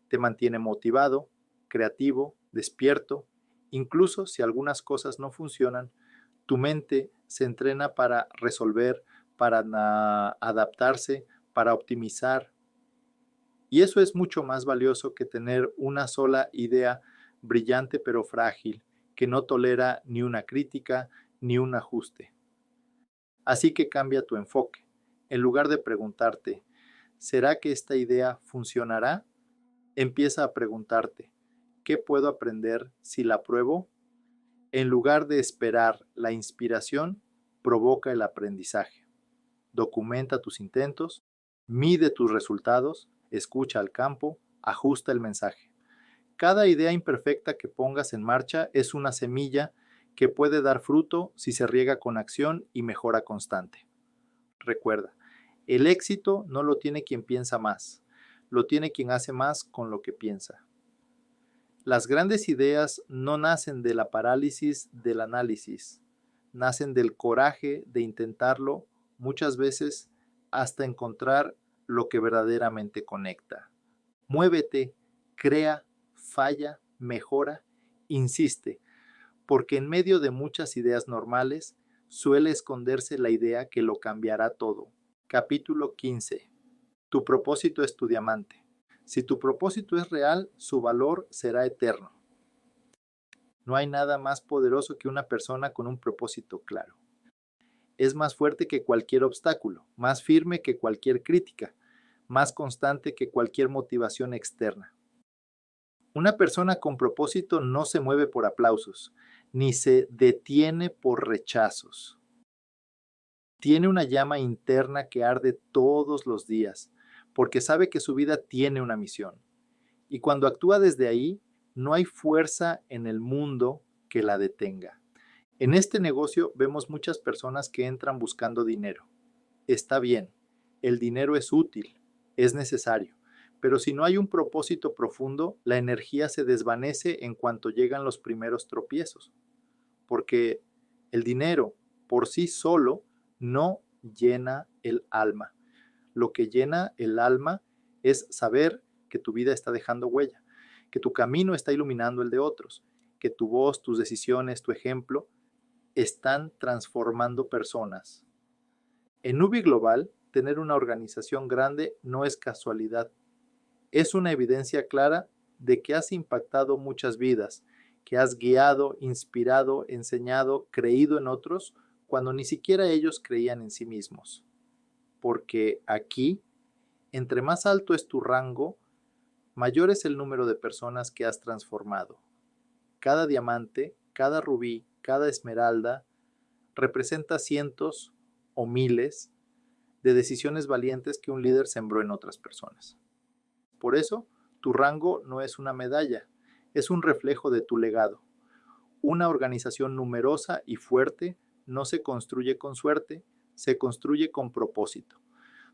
Te mantiene motivado, creativo, despierto. Incluso si algunas cosas no funcionan, tu mente se entrena para resolver, para adaptarse, para optimizar. Y eso es mucho más valioso que tener una sola idea brillante pero frágil, que no tolera ni una crítica ni un ajuste. Así que cambia tu enfoque. En lugar de preguntarte, ¿será que esta idea funcionará? Empieza a preguntarte, ¿qué puedo aprender si la pruebo? En lugar de esperar la inspiración, provoca el aprendizaje. Documenta tus intentos, mide tus resultados, escucha al campo, ajusta el mensaje. Cada idea imperfecta que pongas en marcha es una semilla que puede dar fruto si se riega con acción y mejora constante. Recuerda, el éxito no lo tiene quien piensa más, lo tiene quien hace más con lo que piensa. Las grandes ideas no nacen de la parálisis del análisis, nacen del coraje de intentarlo, muchas veces hasta encontrar lo que verdaderamente conecta. Muévete, crea, falla, mejora, insiste, porque en medio de muchas ideas normales suele esconderse la idea que lo cambiará todo. Capítulo 15. Tu propósito es tu diamante. Si tu propósito es real, su valor será eterno. No hay nada más poderoso que una persona con un propósito claro. Es más fuerte que cualquier obstáculo, más firme que cualquier crítica, más constante que cualquier motivación externa. Una persona con propósito no se mueve por aplausos, ni se detiene por rechazos. Tiene una llama interna que arde todos los días, porque sabe que su vida tiene una misión. Y cuando actúa desde ahí, no hay fuerza en el mundo que la detenga. En este negocio vemos muchas personas que entran buscando dinero. Está bien, el dinero es útil, es necesario, pero si no hay un propósito profundo, la energía se desvanece en cuanto llegan los primeros tropiezos, porque el dinero por sí solo no llena el alma. Lo que llena el alma es saber que tu vida está dejando huella, que tu camino está iluminando el de otros, que tu voz, tus decisiones, tu ejemplo están transformando personas. En Nubi Global, tener una organización grande no es casualidad. Es una evidencia clara de que has impactado muchas vidas, que has guiado, inspirado, enseñado, creído en otros cuando ni siquiera ellos creían en sí mismos. Porque aquí, entre más alto es tu rango, mayor es el número de personas que has transformado. Cada diamante, cada rubí, cada esmeralda representa cientos o miles de decisiones valientes que un líder sembró en otras personas. Por eso, tu rango no es una medalla, es un reflejo de tu legado. Una organización numerosa y fuerte no se construye con suerte, se construye con propósito.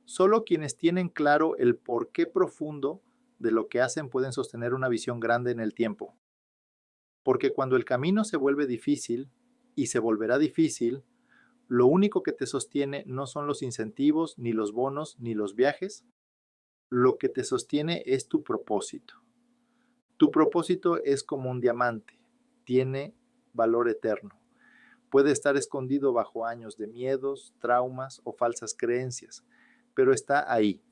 Solo quienes tienen claro el porqué profundo de lo que hacen pueden sostener una visión grande en el tiempo. Porque cuando el camino se vuelve difícil, y se volverá difícil, lo único que te sostiene no son los incentivos, ni los bonos, ni los viajes. Lo que te sostiene es tu propósito. Tu propósito es como un diamante, tiene valor eterno. Puede estar escondido bajo años de miedos, traumas o falsas creencias, pero está ahí.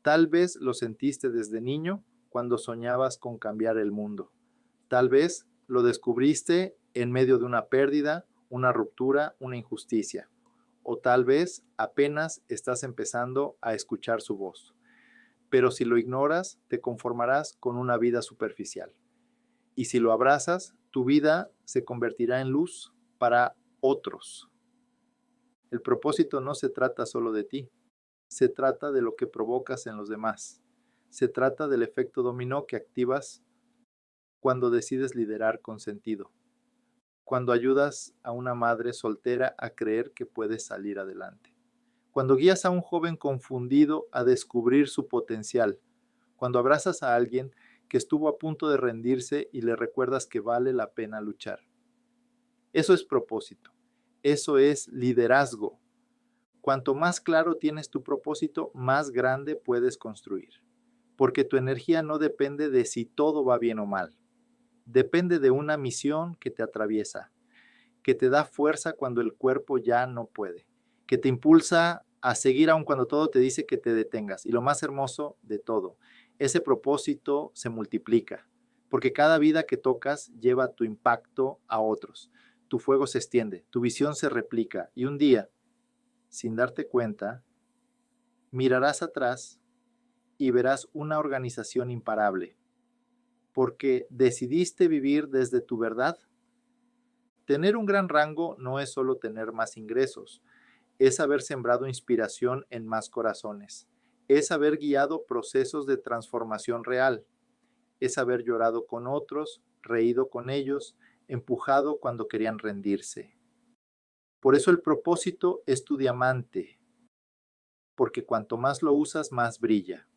Tal vez lo sentiste desde niño cuando soñabas con cambiar el mundo. Tal vez lo descubriste en medio de una pérdida, una ruptura, una injusticia. O tal vez apenas estás empezando a escuchar su voz. Pero si lo ignoras, te conformarás con una vida superficial. Y si lo abrazas, tu vida se convertirá en luz para otros. El propósito no se trata solo de ti, se trata de lo que provocas en los demás. Se trata del efecto dominó que activas cuando decides liderar con sentido, cuando ayudas a una madre soltera a creer que puede salir adelante, cuando guías a un joven confundido a descubrir su potencial, cuando abrazas a alguien que estuvo a punto de rendirse y le recuerdas que vale la pena luchar. Eso es propósito, eso es liderazgo, Cuanto más claro tienes tu propósito, más grande puedes construir, porque tu energía no depende de si todo va bien o mal. Depende de una misión que te atraviesa, que te da fuerza cuando el cuerpo ya no puede, que te impulsa a seguir aun cuando todo te dice que te detengas. Y lo más hermoso de todo, ese propósito se multiplica, porque cada vida que tocas lleva tu impacto a otros. Tu fuego se extiende, tu visión se replica y un día, sin darte cuenta, mirarás atrás y verás una organización imparable, porque decidiste vivir desde tu verdad. Tener un gran rango no es solo tener más ingresos, es haber sembrado inspiración en más corazones, es haber guiado procesos de transformación real, es haber llorado con otros, reído con ellos, empujado cuando querían rendirse. Por eso el propósito es tu diamante, porque cuanto más lo usas, más brilla.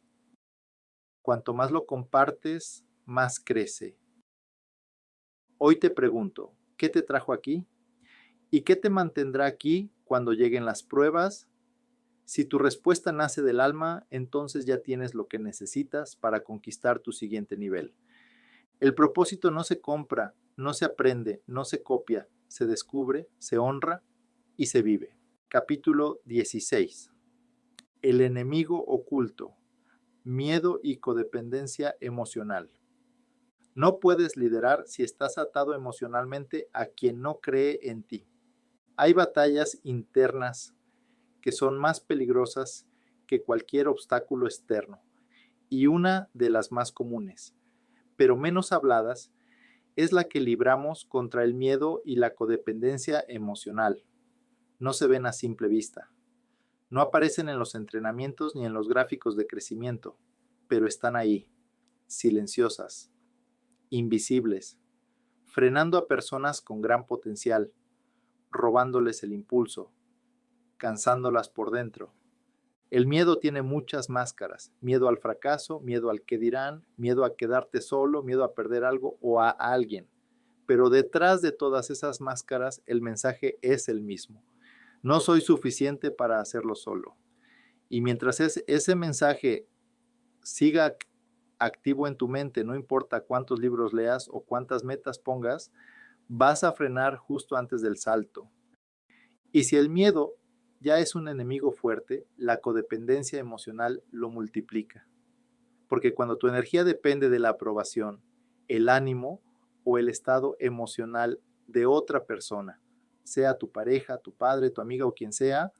Cuanto más lo compartes, más crece. Hoy te pregunto, ¿qué te trajo aquí? ¿Y qué te mantendrá aquí cuando lleguen las pruebas? Si tu respuesta nace del alma, entonces ya tienes lo que necesitas para conquistar tu siguiente nivel. El propósito no se compra, no se aprende, no se copia, se descubre, se honra y se vive. Capítulo 16. El enemigo oculto. Miedo y codependencia emocional. No puedes liderar si estás atado emocionalmente a quien no cree en ti. Hay batallas internas que son más peligrosas que cualquier obstáculo externo, y una de las más comunes, pero menos habladas, es la que libramos contra el miedo y la codependencia emocional. No se ven a simple vista. No aparecen en los entrenamientos ni en los gráficos de crecimiento, pero están ahí, silenciosas, invisibles, frenando a personas con gran potencial, robándoles el impulso, cansándolas por dentro. El miedo tiene muchas máscaras: miedo al fracaso, miedo al qué dirán, miedo a quedarte solo, miedo a perder algo o a alguien. Pero detrás de todas esas máscaras, el mensaje es el mismo: no soy suficiente para hacerlo solo. Y mientras ese mensaje siga activo en tu mente, no importa cuántos libros leas o cuántas metas pongas, vas a frenar justo antes del salto. Y si el miedo ya es un enemigo fuerte, la codependencia emocional lo multiplica. Porque cuando tu energía depende de la aprobación, el ánimo o el estado emocional de otra persona, sea tu pareja, tu padre, tu amiga o quien sea,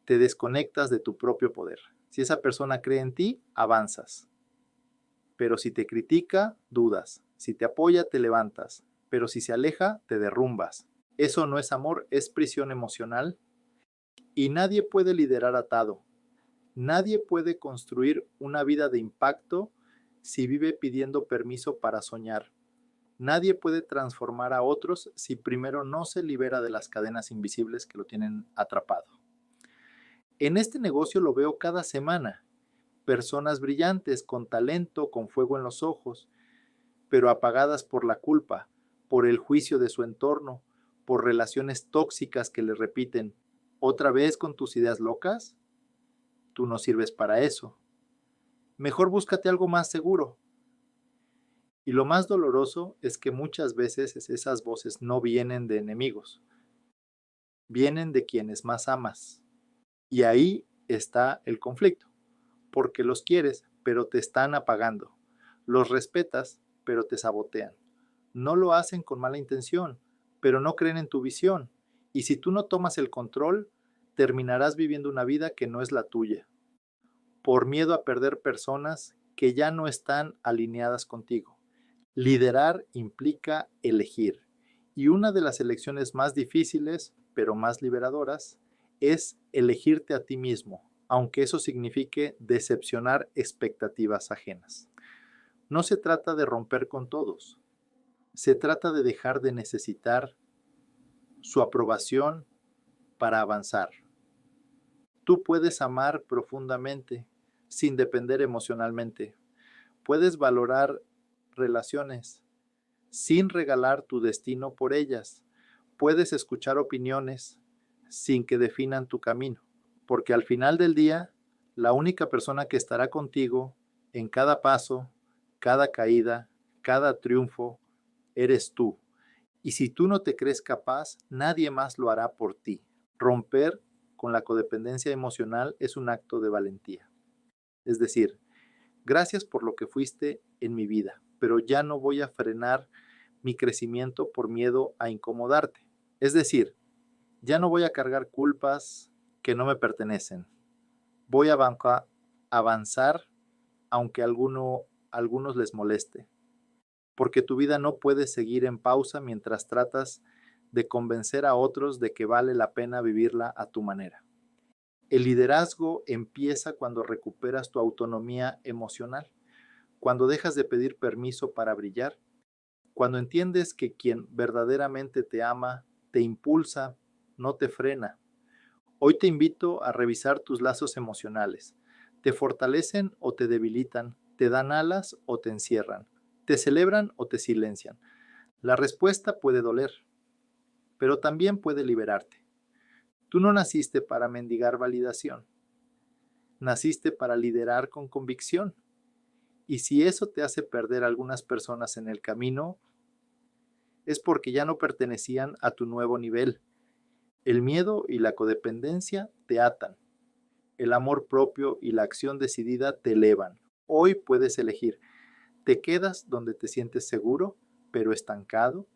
te desconectas de tu propio poder. Si esa persona cree en ti, avanzas. Pero si te critica, dudas. Si te apoya, te levantas. Pero si se aleja, te derrumbas. Eso no es amor, es prisión emocional. Y nadie puede liderar atado. Nadie puede construir una vida de impacto si vive pidiendo permiso para soñar. Nadie puede transformar a otros si primero no se libera de las cadenas invisibles que lo tienen atrapado. En este negocio lo veo cada semana. Personas brillantes, con talento, con fuego en los ojos, pero apagadas por la culpa, por el juicio de su entorno, por relaciones tóxicas que le repiten: ¿otra vez con tus ideas locas? Tú no sirves para eso. Mejor búscate algo más seguro. Y lo más doloroso es que muchas veces esas voces no vienen de enemigos, vienen de quienes más amas. Y ahí está el conflicto, porque los quieres, pero te están apagando. Los respetas, pero te sabotean. No lo hacen con mala intención, pero no creen en tu visión. Y si tú no tomas el control, terminarás viviendo una vida que no es la tuya, por miedo a perder personas que ya no están alineadas contigo. Liderar implica elegir, y una de las elecciones más difíciles, pero más liberadoras, es elegirte a ti mismo, aunque eso signifique decepcionar expectativas ajenas. No se trata de romper con todos, se trata de dejar de necesitar su aprobación para avanzar. Tú puedes amar profundamente sin depender emocionalmente. Puedes valorar relaciones sin regalar tu destino por ellas. Puedes escuchar opiniones sin que definan tu camino, porque al final del día, la única persona que estará contigo en cada paso, cada caída, cada triunfo, eres tú. Y si tú no te crees capaz, nadie más lo hará por ti. Romper con la codependencia emocional es un acto de valentía. Es decir, gracias por lo que fuiste en mi vida, pero ya no voy a frenar mi crecimiento por miedo a incomodarte. Es decir, ya no voy a cargar culpas que no me pertenecen. Voy a avanzar aunque a algunos les moleste, porque tu vida no puede seguir en pausa mientras tratas de convencer a otros de que vale la pena vivirla a tu manera. El liderazgo empieza cuando recuperas tu autonomía emocional, cuando dejas de pedir permiso para brillar, cuando entiendes que quien verdaderamente te ama, te impulsa, no te frena. Hoy te invito a revisar tus lazos emocionales. ¿Te fortalecen o te debilitan? ¿Te dan alas o te encierran? ¿Te celebran o te silencian? La respuesta puede doler, pero también puede liberarte. Tú no naciste para mendigar validación. Naciste para liderar con convicción. Y si eso te hace perder a algunas personas en el camino, es porque ya no pertenecían a tu nuevo nivel. El miedo y la codependencia te atan. El amor propio y la acción decidida te elevan. Hoy puedes elegir. ¿Te quedas donde te sientes seguro, pero estancado?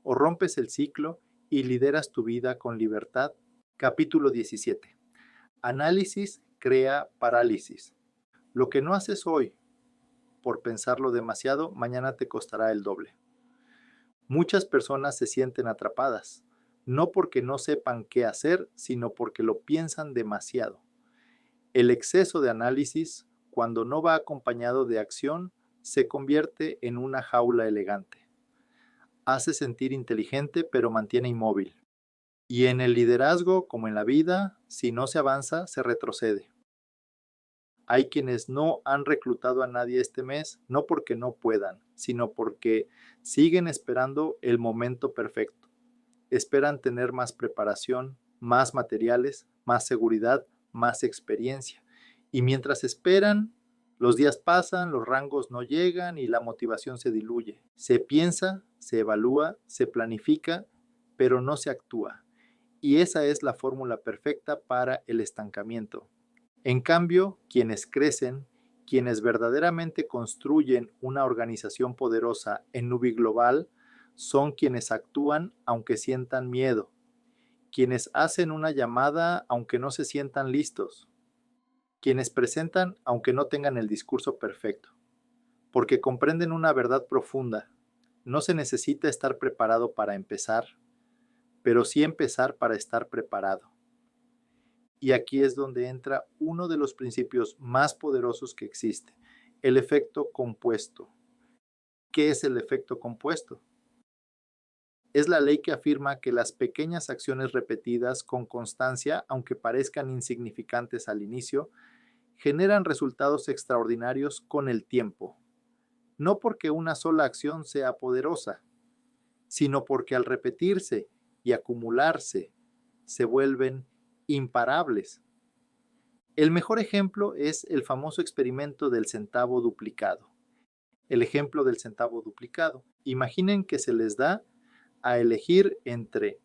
¿O rompes el ciclo y lideras tu vida con libertad? Capítulo 17. Análisis crea parálisis. Lo que no haces hoy por pensarlo demasiado, mañana te costará el doble. Muchas personas se sienten atrapadas, no porque no sepan qué hacer, sino porque lo piensan demasiado. El exceso de análisis, cuando no va acompañado de acción, se convierte en una jaula elegante. Hace sentir inteligente, pero mantiene inmóvil. Y en el liderazgo, como en la vida, si no se avanza, se retrocede. Hay quienes no han reclutado a nadie este mes, no porque no puedan, sino porque siguen esperando el momento perfecto. Esperan tener más preparación, más materiales, más seguridad, más experiencia. Y mientras esperan, los días pasan, los rangos no llegan y la motivación se diluye. Se piensa, se evalúa, se planifica, pero no se actúa. Y esa es la fórmula perfecta para el estancamiento. En cambio, quienes crecen, quienes verdaderamente construyen una organización poderosa en Nubi Global, son quienes actúan aunque sientan miedo, quienes hacen una llamada aunque no se sientan listos, quienes presentan aunque no tengan el discurso perfecto, porque comprenden una verdad profunda. No se necesita estar preparado para empezar, pero sí empezar para estar preparado. Y aquí es donde entra uno de los principios más poderosos que existe, el efecto compuesto. ¿Qué es el efecto compuesto? Es la ley que afirma que las pequeñas acciones repetidas con constancia, aunque parezcan insignificantes al inicio, generan resultados extraordinarios con el tiempo. No porque una sola acción sea poderosa, sino porque al repetirse y acumularse, se vuelven imparables. El mejor ejemplo es el famoso experimento del centavo duplicado. El ejemplo del centavo duplicado. Imaginen que se les da a elegir entre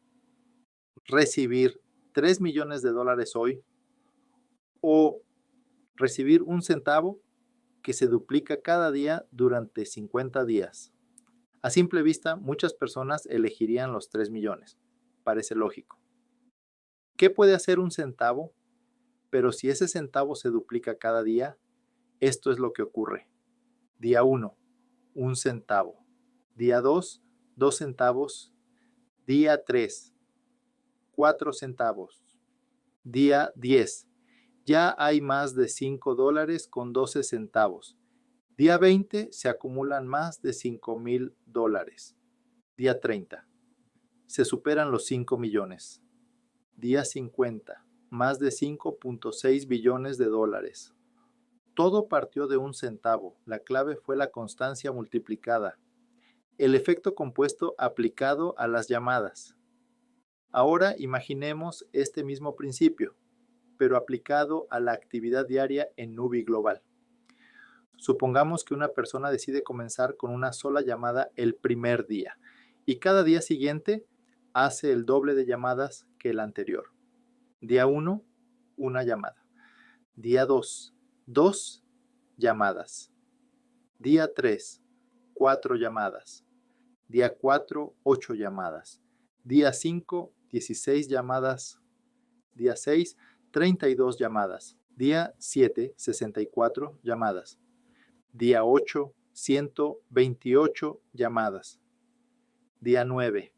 recibir 3 millones de dólares hoy o recibir un centavo que se duplica cada día durante 50 días. A simple vista, muchas personas elegirían los 3 millones. Parece lógico. ¿Qué puede hacer un centavo? Pero si ese centavo se duplica cada día, esto es lo que ocurre. Día 1, 1 centavo. Día 2, 2 centavos. Día 3, 4 centavos. Día 10, ya hay más de 5 dólares con 12 centavos. Día 20, se acumulan más de 5,000 dólares. Día 30, se superan los 5 millones. Día 50, más de 5,6 billones de dólares. Todo partió de un centavo. La clave fue la constancia multiplicada. El efecto compuesto aplicado a las llamadas. Ahora imaginemos este mismo principio, pero aplicado a la actividad diaria en Nubi Global. Supongamos que una persona decide comenzar con una sola llamada el primer día y cada día siguiente hace el doble de llamadas que el anterior. Día 1, una llamada. Día 2, 2 llamadas. Día 3, 4 llamadas. Día 4, 8 llamadas. Día 5, 16 llamadas. Día 6, 32 llamadas. Día 7, 64 llamadas. Día 8, 128 llamadas. Día 9,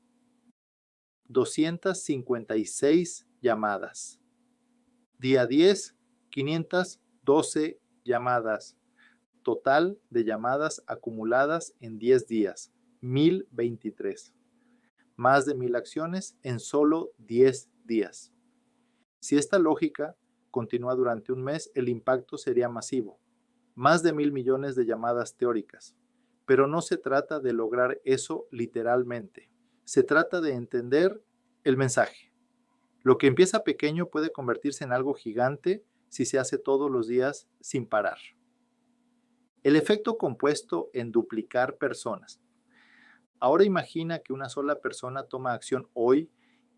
256 llamadas. Día 10, 512 llamadas. Total de llamadas acumuladas en 10 días, 1023. Más de 1000 acciones en solo 10 días. Si esta lógica continúa durante un mes, el impacto sería masivo. Más de 1000 millones de llamadas teóricas. Pero no se trata de lograr eso literalmente. Se trata de entender el mensaje. Lo que empieza pequeño puede convertirse en algo gigante si se hace todos los días sin parar. El efecto compuesto en duplicar personas. Ahora imagina que una sola persona toma acción hoy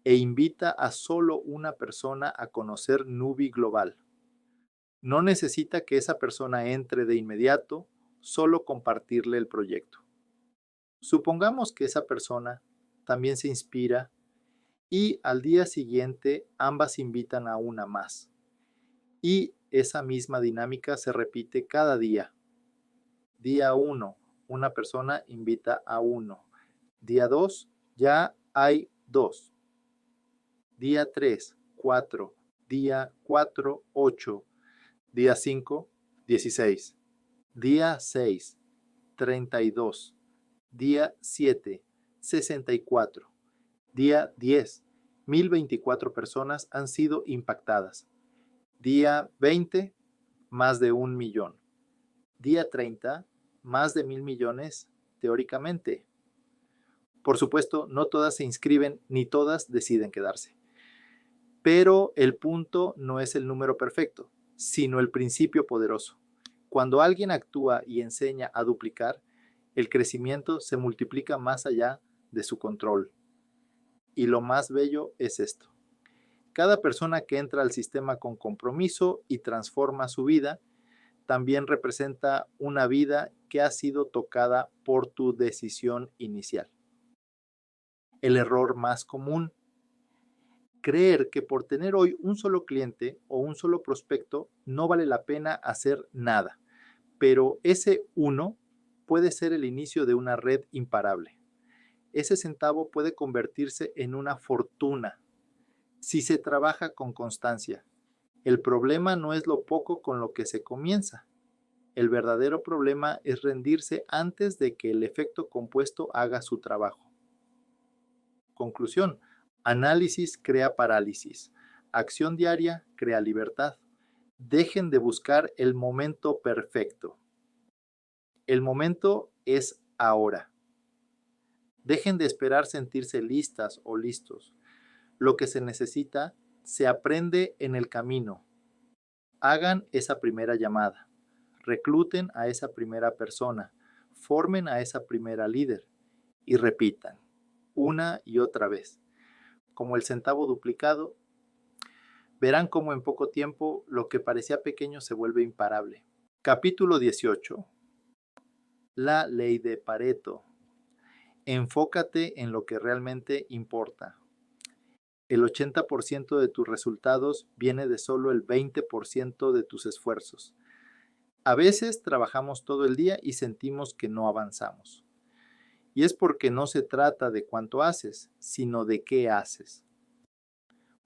e invita a solo una persona a conocer Nubi Global. No necesita que esa persona entre de inmediato, solo compartirle el proyecto. Supongamos que esa persona también se inspira y al día siguiente ambas invitan a una más. Y esa misma dinámica se repite cada día. Día 1, una persona invita a 1. Día 2, ya hay 2. Día 3, 4. Día 4, 8. Día 5, 16. Día 6, 32. Día 7, 64. Día 10, 1024 personas han sido impactadas. Día 20, más de 1 millón. Día 30, más de 1000 millones teóricamente. Por supuesto, no todas se inscriben ni todas deciden quedarse. Pero el punto no es el número perfecto, sino el principio poderoso. Cuando alguien actúa y enseña a duplicar, el crecimiento se multiplica más allá de su control. Y lo más bello es esto. Cada persona que entra al sistema con compromiso y transforma su vida, también representa una vida que ha sido tocada por tu decisión inicial. El error más común: creer que por tener hoy un solo cliente o un solo prospecto no vale la pena hacer nada, pero ese uno puede ser el inicio de una red imparable. Ese centavo puede convertirse en una fortuna si se trabaja con constancia. El problema no es lo poco con lo que se comienza. El verdadero problema es rendirse antes de que el efecto compuesto haga su trabajo. Conclusión: análisis crea parálisis. Acción diaria crea libertad. Dejen de buscar el momento perfecto. El momento es ahora. Dejen de esperar sentirse listas o listos. Lo que se necesita se aprende en el camino. Hagan esa primera llamada. Recluten a esa primera persona. Formen a esa primera líder. Y repitan una y otra vez. Como el centavo duplicado, verán cómo en poco tiempo lo que parecía pequeño se vuelve imparable. Capítulo 18. La ley de Pareto. Enfócate en lo que realmente importa. El 80% de tus resultados viene de solo el 20% de tus esfuerzos. A veces trabajamos todo el día y sentimos que no avanzamos. Y es porque no se trata de cuánto haces, sino de qué haces.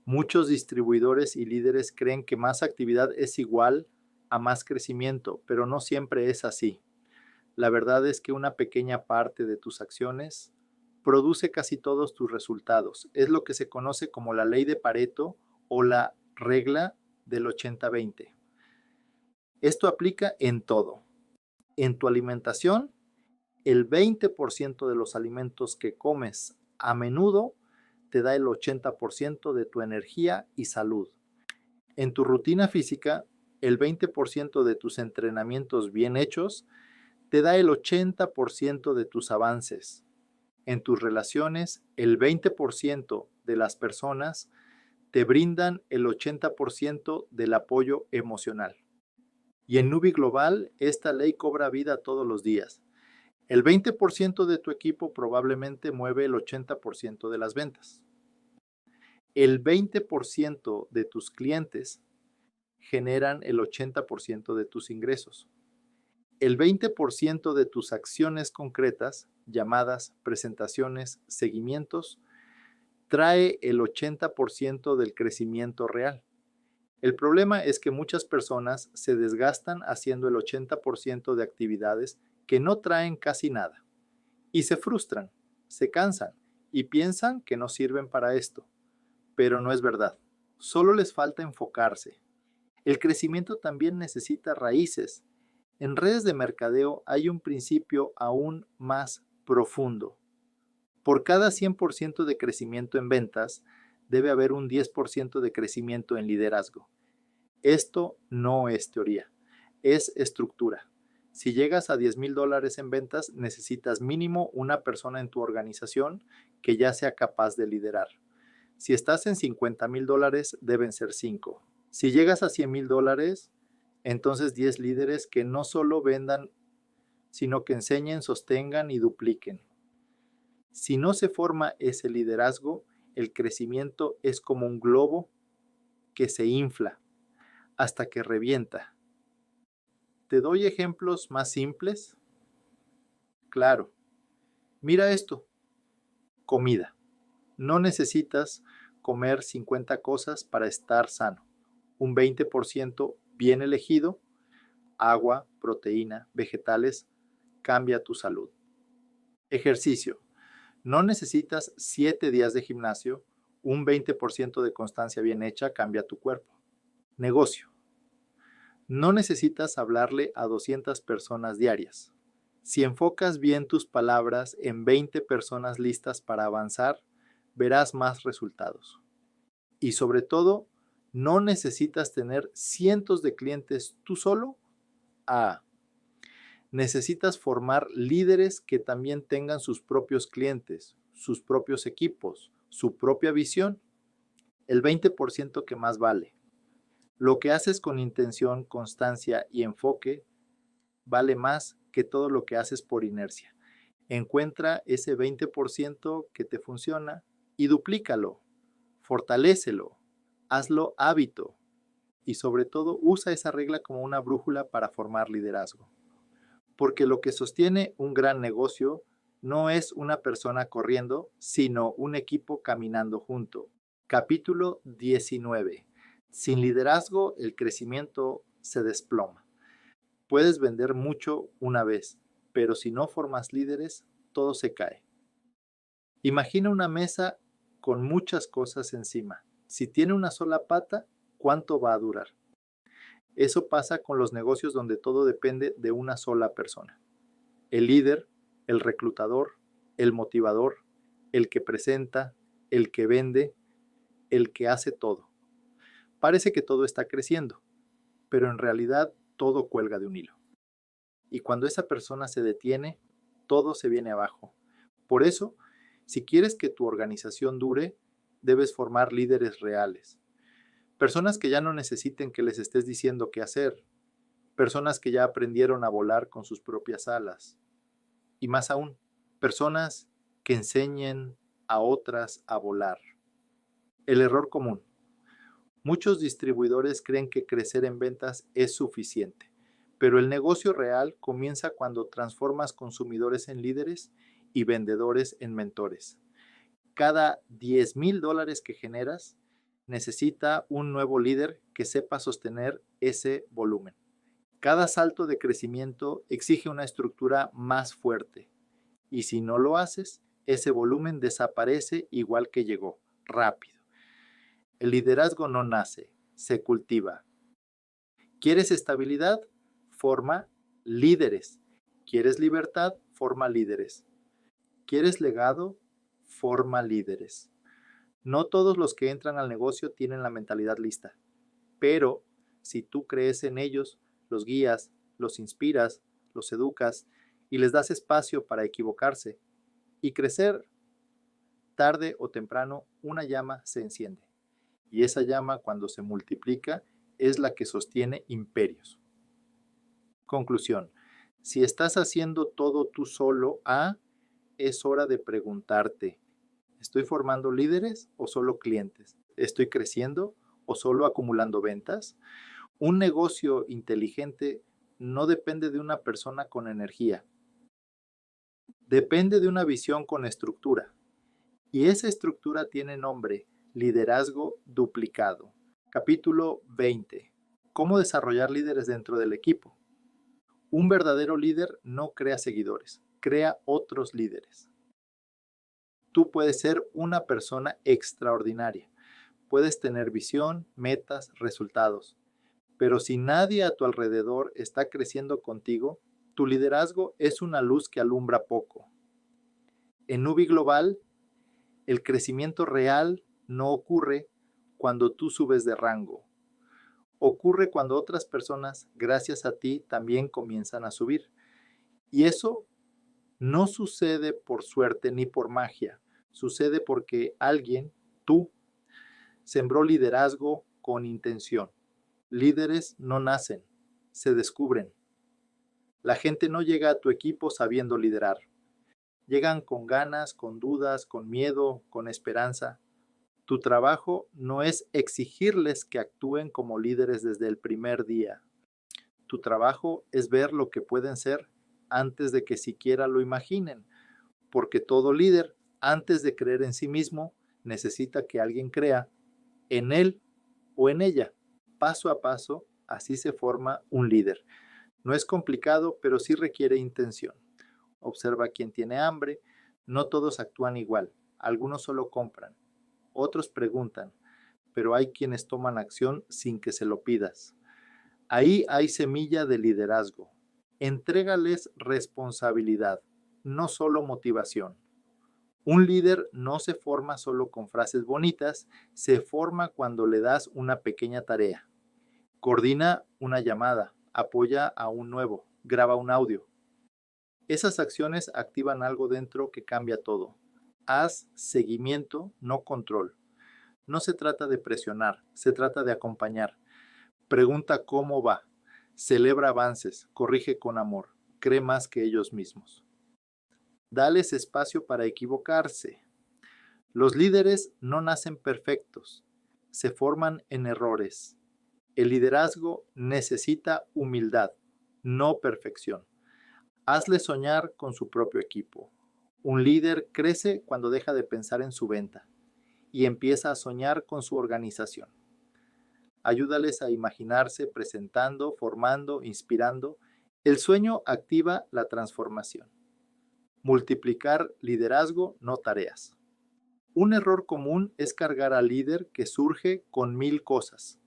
Muchos distribuidores y líderes creen que más actividad es igual a más crecimiento, pero no siempre es así. La verdad es que una pequeña parte de tus acciones produce casi todos tus resultados. Es lo que se conoce como la ley de Pareto o la regla del 80-20. Esto aplica en todo. En tu alimentación, el 20% de los alimentos que comes a menudo te da el 80% de tu energía y salud. En tu rutina física, el 20% de tus entrenamientos bien hechos te da el 80% de tus avances. En tus relaciones, el 20% de las personas te brindan el 80% del apoyo emocional. Y en Nubi Global, esta ley cobra vida todos los días. El 20% de tu equipo probablemente mueve el 80% de las ventas. El 20% de tus clientes generan el 80% de tus ingresos. El 20% de tus acciones concretas, llamadas, presentaciones, seguimientos, trae el 80% del crecimiento real. El problema es que muchas personas se desgastan haciendo el 80% de actividades que no traen casi nada y se frustran, se cansan y piensan que no sirven para esto, pero no es verdad. Solo les falta enfocarse. El crecimiento también necesita raíces. En redes de mercadeo hay un principio aún más profundo. Por cada 100% de crecimiento en ventas, debe haber un 10% de crecimiento en liderazgo. Esto no es teoría, es estructura. Si llegas a $10,000 en ventas, necesitas mínimo una persona en tu organización que ya sea capaz de liderar. Si estás en $50,000, deben ser 5. Si llegas a $100,000, entonces 10 líderes que no solo vendan, sino que enseñen, sostengan y dupliquen. Si no se forma ese liderazgo, el crecimiento es como un globo que se infla hasta que revienta. ¿Te doy ejemplos más simples? Claro. Mira esto. Comida. No necesitas comer 50 cosas para estar sano. Un 20% bien elegido, agua, proteína, vegetales, cambia tu salud. Ejercicio. No necesitas 7 días de gimnasio, un 20% de constancia bien hecha cambia tu cuerpo. Negocio. No necesitas hablarle a 200 personas diarias. Si enfocas bien tus palabras en 20 personas listas para avanzar, verás más resultados. Y sobre todo, no necesitas tener cientos de clientes tú solo. Necesitas formar líderes que también tengan sus propios clientes, sus propios equipos, su propia visión. El 20% que más vale. Lo que haces con intención, constancia y enfoque vale más que todo lo que haces por inercia. Encuentra ese 20% que te funciona y duplícalo, fortalécelo, hazlo hábito y sobre todo usa esa regla como una brújula para formar liderazgo. Porque lo que sostiene un gran negocio no es una persona corriendo, sino un equipo caminando junto. Capítulo 19. Sin liderazgo, el crecimiento se desploma. Puedes vender mucho una vez, pero si no formas líderes, todo se cae. Imagina una mesa con muchas cosas encima. Si tiene una sola pata, ¿cuánto va a durar? Eso pasa con los negocios donde todo depende de una sola persona. El líder, el reclutador, el motivador, el que presenta, el que vende, el que hace todo. Parece que todo está creciendo, pero en realidad todo cuelga de un hilo. Y cuando esa persona se detiene, todo se viene abajo. Por eso, si quieres que tu organización dure, debes formar líderes reales. Personas que ya no necesiten que les estés diciendo qué hacer. Personas que ya aprendieron a volar con sus propias alas. Y más aún, personas que enseñen a otras a volar. El error común. Muchos distribuidores creen que crecer en ventas es suficiente, pero el negocio real comienza cuando transformas consumidores en líderes y vendedores en mentores. Cada $10,000 que generas necesita un nuevo líder que sepa sostener ese volumen. Cada salto de crecimiento exige una estructura más fuerte y si no lo haces, ese volumen desaparece igual que llegó, rápido. El liderazgo no nace, se cultiva. ¿Quieres estabilidad? Forma líderes. ¿Quieres libertad? Forma líderes. ¿Quieres legado? Forma líderes. No todos los que entran al negocio tienen la mentalidad lista, pero si tú crees en ellos, los guías, los inspiras, los educas y les das espacio para equivocarse y crecer, tarde o temprano una llama se enciende. Y esa llama, cuando se multiplica, es la que sostiene imperios. Conclusión. Si estás haciendo todo tú solo, es hora de preguntarte, ¿estoy formando líderes o solo clientes? ¿Estoy creciendo o solo acumulando ventas? Un negocio inteligente no depende de una persona con energía, depende de una visión con estructura. Y esa estructura tiene nombre, liderazgo duplicado. Capítulo 20. ¿Cómo desarrollar líderes dentro del equipo? Un verdadero líder no crea seguidores, crea otros líderes. Tú puedes ser una persona extraordinaria. Puedes tener visión, metas, resultados. Pero si nadie a tu alrededor está creciendo contigo, tu liderazgo es una luz que alumbra poco. En Nubi Global, el crecimiento real no ocurre cuando tú subes de rango. Ocurre cuando otras personas, gracias a ti, también comienzan a subir. Y eso no sucede por suerte ni por magia. Sucede porque alguien, tú, sembró liderazgo con intención. Líderes no nacen, se descubren. La gente no llega a tu equipo sabiendo liderar. Llegan con ganas, con dudas, con miedo, con esperanza. Tu trabajo no es exigirles que actúen como líderes desde el primer día. Tu trabajo es ver lo que pueden ser antes de que siquiera lo imaginen, porque todo líder, antes de creer en sí mismo, necesita que alguien crea en él o en ella. Paso a paso, así se forma un líder. No es complicado, pero sí requiere intención. Observa quién tiene hambre. No todos actúan igual. Algunos solo compran. Otros preguntan, pero hay quienes toman acción sin que se lo pidas. Ahí hay semilla de liderazgo. Entrégales responsabilidad, no solo motivación. Un líder no se forma solo con frases bonitas, se forma cuando le das una pequeña tarea. Coordina una llamada, apoya a un nuevo, graba un audio. Esas acciones activan algo dentro que cambia todo. Haz seguimiento, no control. No se trata de presionar, se trata de acompañar. Pregunta cómo va. Celebra avances, corrige con amor, cree más que ellos mismos. Dales espacio para equivocarse. Los líderes no nacen perfectos, se forman en errores. El liderazgo necesita humildad, no perfección. Hazle soñar con su propio equipo. Un líder crece cuando deja de pensar en su venta y empieza a soñar con su organización. Ayúdales a imaginarse presentando, formando, inspirando. El sueño activa la transformación. Multiplicar liderazgo, no tareas. Un error común es cargar al líder que surge con 1000 cosas,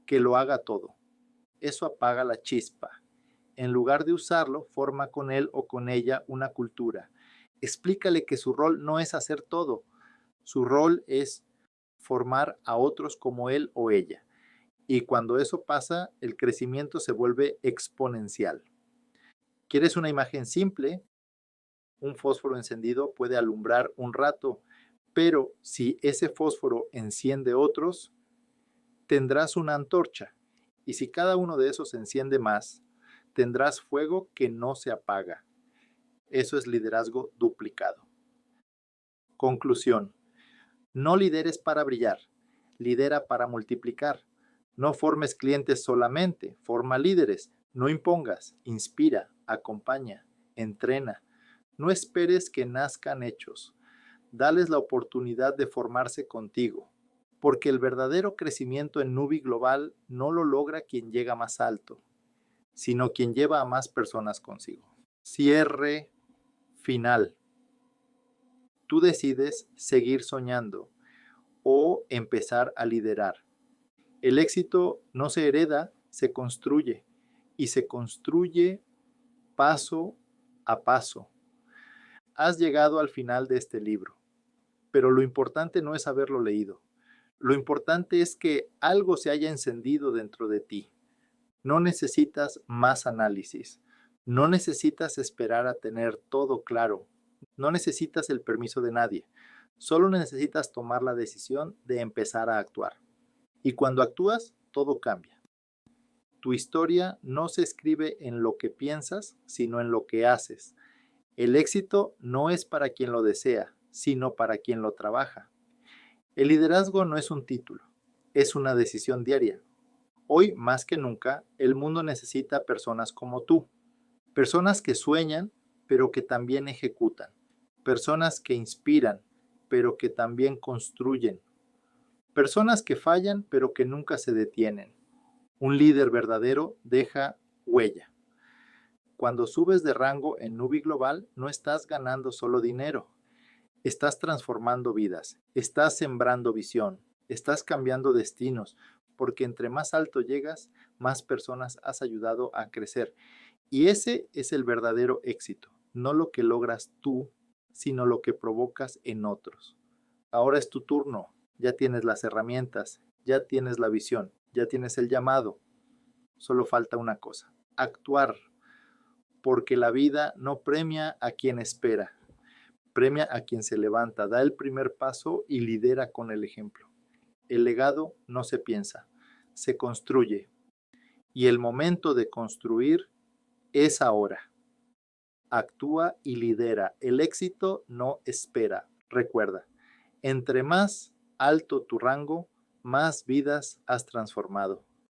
que lo haga todo. Eso apaga la chispa. En lugar de usarlo, forma con él o con ella una cultura. Explícale que su rol no es hacer todo. Su rol es formar a otros como él o ella. Y cuando eso pasa, el crecimiento se vuelve exponencial. ¿Quieres una imagen simple? Un fósforo encendido puede alumbrar un rato, pero si ese fósforo enciende otros, tendrás una antorcha. Y si cada uno de esos enciende más, tendrás fuego que no se apaga. Eso es liderazgo duplicado. Conclusión. No lideres para brillar, lidera para multiplicar. No formes clientes solamente, forma líderes. No impongas, inspira, acompaña, entrena. No esperes que nazcan hechos. Dales la oportunidad de formarse contigo, porque el verdadero crecimiento en Nubi Global no lo logra quien llega más alto, sino quien lleva a más personas consigo. Cierre final. Tú decides seguir soñando o empezar a liderar. El éxito no se hereda, se construye y se construye paso a paso. Has llegado al final de este libro. pero lo importante no es haberlo leído. Lo importante es que algo se haya encendido dentro de ti. No necesitas más análisis. No necesitas esperar a tener todo claro. No necesitas el permiso de nadie. Solo necesitas tomar la decisión de empezar a actuar. Y cuando actúas, todo cambia. Tu historia no se escribe en lo que piensas, sino en lo que haces. El éxito no es para quien lo desea, sino para quien lo trabaja. El liderazgo no es un título, es una decisión diaria. Hoy, más que nunca, el mundo necesita personas como tú. Personas que sueñan, pero que también ejecutan. Personas que inspiran, pero que también construyen. Personas que fallan, pero que nunca se detienen. Un líder verdadero deja huella. Cuando subes de rango en Nubi Global, no estás ganando solo dinero. Estás transformando vidas, estás sembrando visión, estás cambiando destinos, porque entre más alto llegas, más personas has ayudado a crecer. Y ese es el verdadero éxito, no lo que logras tú, sino lo que provocas en otros. Ahora es tu turno, ya tienes las herramientas, ya tienes la visión, ya tienes el llamado. Solo falta una cosa, actuar, porque la vida no premia a quien espera, premia a quien se levanta, da el primer paso y lidera con el ejemplo. El legado no se piensa, se construye. Y el momento de construir es ahora. Actúa y lidera. El éxito no espera. Recuerda, entre más alto tu rango, más vidas has transformado.